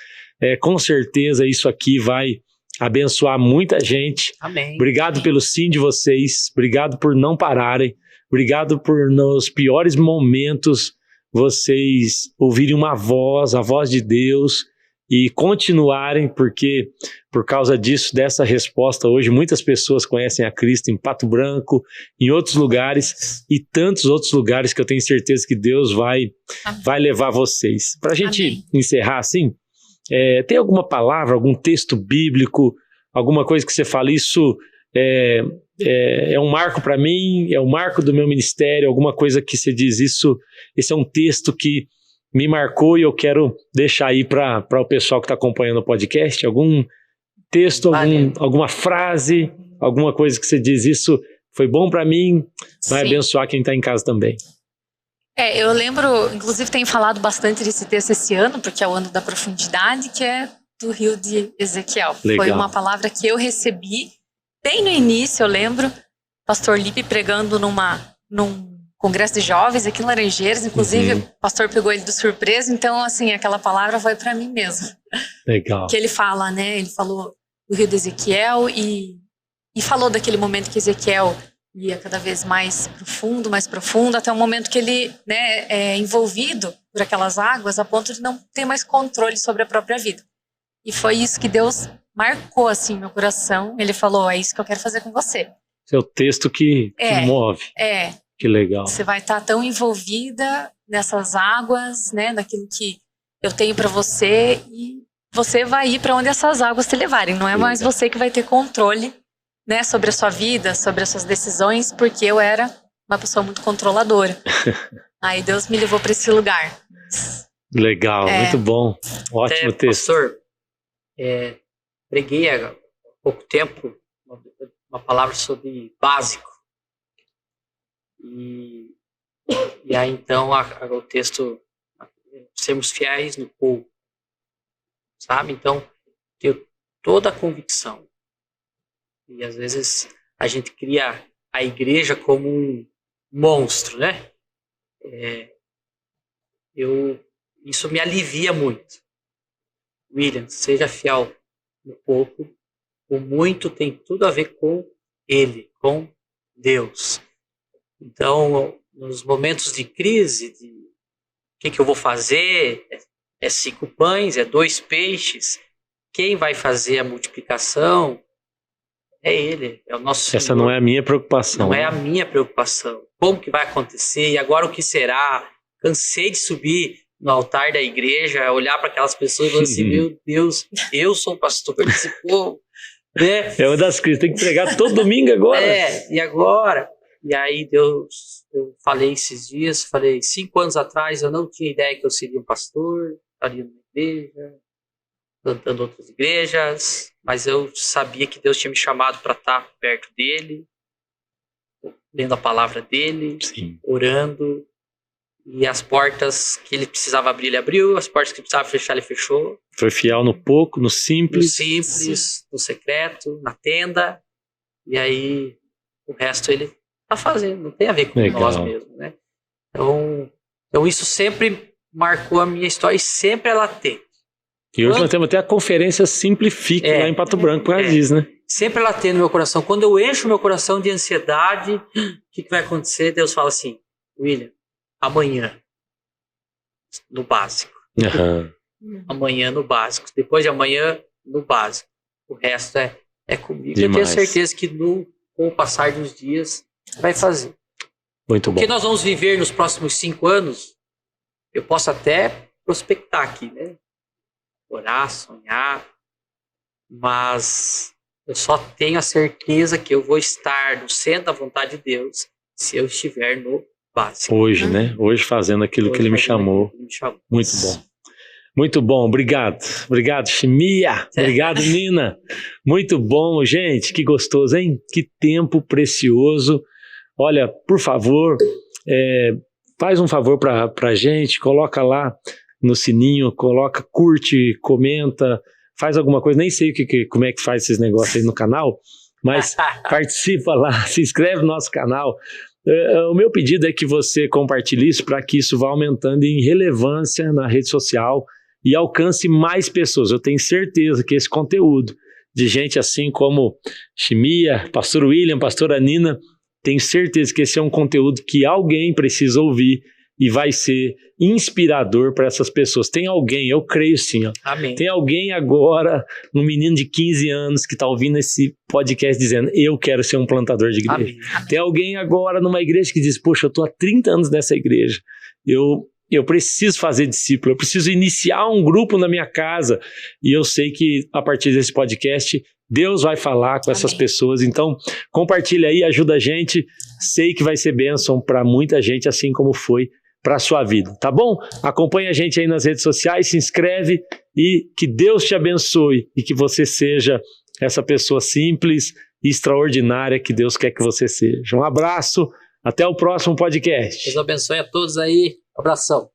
Com certeza isso aqui vai abençoar muita gente. Amém. Obrigado pelo sim de vocês, obrigado por não pararem, obrigado por nos piores momentos vocês ouvirem uma voz, a voz de Deus, e continuarem, porque por causa disso, dessa resposta hoje, muitas pessoas conhecem a Cristo em Pato Branco, em outros lugares e tantos outros lugares que eu tenho certeza que Deus vai levar vocês. Para a gente encerrar assim, tem alguma palavra, algum texto bíblico, alguma coisa que você fala, isso é um marco para mim, é um marco do meu ministério, alguma coisa que você diz, esse é um texto que me marcou e eu quero deixar aí para o pessoal que está acompanhando o podcast, algum texto, alguma frase, alguma coisa que você diz, isso foi bom para mim, vai abençoar quem está em casa também. Eu lembro, inclusive tenho falado bastante desse texto esse ano, porque é o ano da profundidade, que é do rio de Ezequiel. Legal. Foi uma palavra que eu recebi bem no início, eu lembro, pastor Lipe pregando num congresso de jovens aqui em Laranjeiras, inclusive o pastor pegou ele de surpresa, então assim, aquela palavra foi para mim mesmo. Legal. Que ele fala, né, ele falou do rio de Ezequiel e falou daquele momento que Ezequiel ia cada vez mais profundo, até o momento que ele, né, é envolvido por aquelas águas a ponto de não ter mais controle sobre a própria vida. E foi isso que Deus marcou, assim, meu coração. Ele falou, é isso que eu quero fazer com você. Esse é o texto que move. Que legal. Você vai estar tão envolvida nessas águas, né, naquilo que eu tenho para você, e você vai ir para onde essas águas te levarem. Não é mais você que vai ter controle, né, sobre a sua vida, sobre as suas decisões, porque eu era uma pessoa muito controladora. Aí Deus me levou para esse lugar. Legal, muito bom. Ótimo texto. Pastor, preguei há pouco tempo uma palavra sobre básico. E aí então o texto, sermos fiéis no pouco, sabe? Então, tenho toda a convicção. E às vezes a gente cria a igreja como um monstro, né? Isso me alivia muito. William, seja fiel no pouco. O muito tem tudo a ver com Ele, com Deus. Então, nos momentos de crise, o que eu vou fazer? 5 pães, 2 peixes. Quem vai fazer a multiplicação? É Ele, é o nosso Senhor. Essa não é a minha preocupação. Não é a minha preocupação. Como que vai acontecer? E agora o que será? Cansei de subir no altar da igreja, olhar para aquelas pessoas e falar assim, meu Deus, eu sou o pastor desse povo. Né? É uma das crises, tem que pregar todo domingo agora. E agora? E aí eu falei esses dias, 5 anos atrás eu não tinha ideia que eu seria um pastor, estaria numa igreja, plantando outras igrejas, mas eu sabia que Deus tinha me chamado para estar perto dele, lendo a palavra dele, orando, E as portas que ele precisava abrir, ele abriu. As portas que ele precisava fechar, ele fechou. Foi fiel no pouco, no No simples. simples, no secreto, na tenda. E aí, o resto ele tá fazendo. Não tem a ver com Legal. nós mesmo, né? Então, isso sempre marcou a minha história e sempre ela tem. E hoje nós temos até a conferência Simplifique lá em Pato Branco, por causa disso, né? Sempre ela tem no meu coração. Quando eu encho meu coração de ansiedade, o que vai acontecer? Deus fala assim, William, amanhã, no básico. Aham. Amanhã no básico. Depois de amanhã, no básico. O resto é comigo. Demais. Eu tenho certeza que com o passar dos dias vai fazer. Muito O bom. que nós vamos viver nos próximos 5 anos, eu posso até prospectar aqui, né? Orar, sonhar, mas eu só tenho a certeza que eu vou estar no centro da vontade de Deus se eu estiver no básico. Hoje, né? Hoje fazendo aquilo que ele me chamou. Muito bom. Muito bom, obrigado. Obrigado, Chimia. Obrigado, Nina. Muito bom, gente. Que gostoso, hein? Que tempo precioso. Olha, por favor, faz um favor pra gente, coloca lá no sininho, curte, comenta, faz alguma coisa. Nem sei como é que faz esses negócios aí no canal, mas participa lá, se inscreve no nosso canal. O meu pedido é que você compartilhe isso para que isso vá aumentando em relevância na rede social e alcance mais pessoas. Eu tenho certeza que esse conteúdo de gente assim como Chimia, Pastor William, Pastora Nina, tenho certeza que esse é um conteúdo que alguém precisa ouvir e vai ser inspirador para essas pessoas. Tem alguém, eu creio sim, ó. Amém. Tem alguém agora, um menino de 15 anos que está ouvindo esse podcast dizendo, eu quero ser um plantador de igreja. Amém. Tem alguém agora numa igreja que diz, poxa, eu estou há 30 anos nessa igreja, eu preciso fazer discípulo, eu preciso iniciar um grupo na minha casa, e eu sei que a partir desse podcast Deus vai falar com essas pessoas. Então compartilha aí, ajuda a gente, sei que vai ser bênção para muita gente, assim como foi para a sua vida, tá bom? Acompanha a gente aí nas redes sociais, se inscreve e que Deus te abençoe e que você seja essa pessoa simples e extraordinária que Deus quer que você seja. Um abraço, até o próximo podcast. Deus abençoe a todos aí. Abração.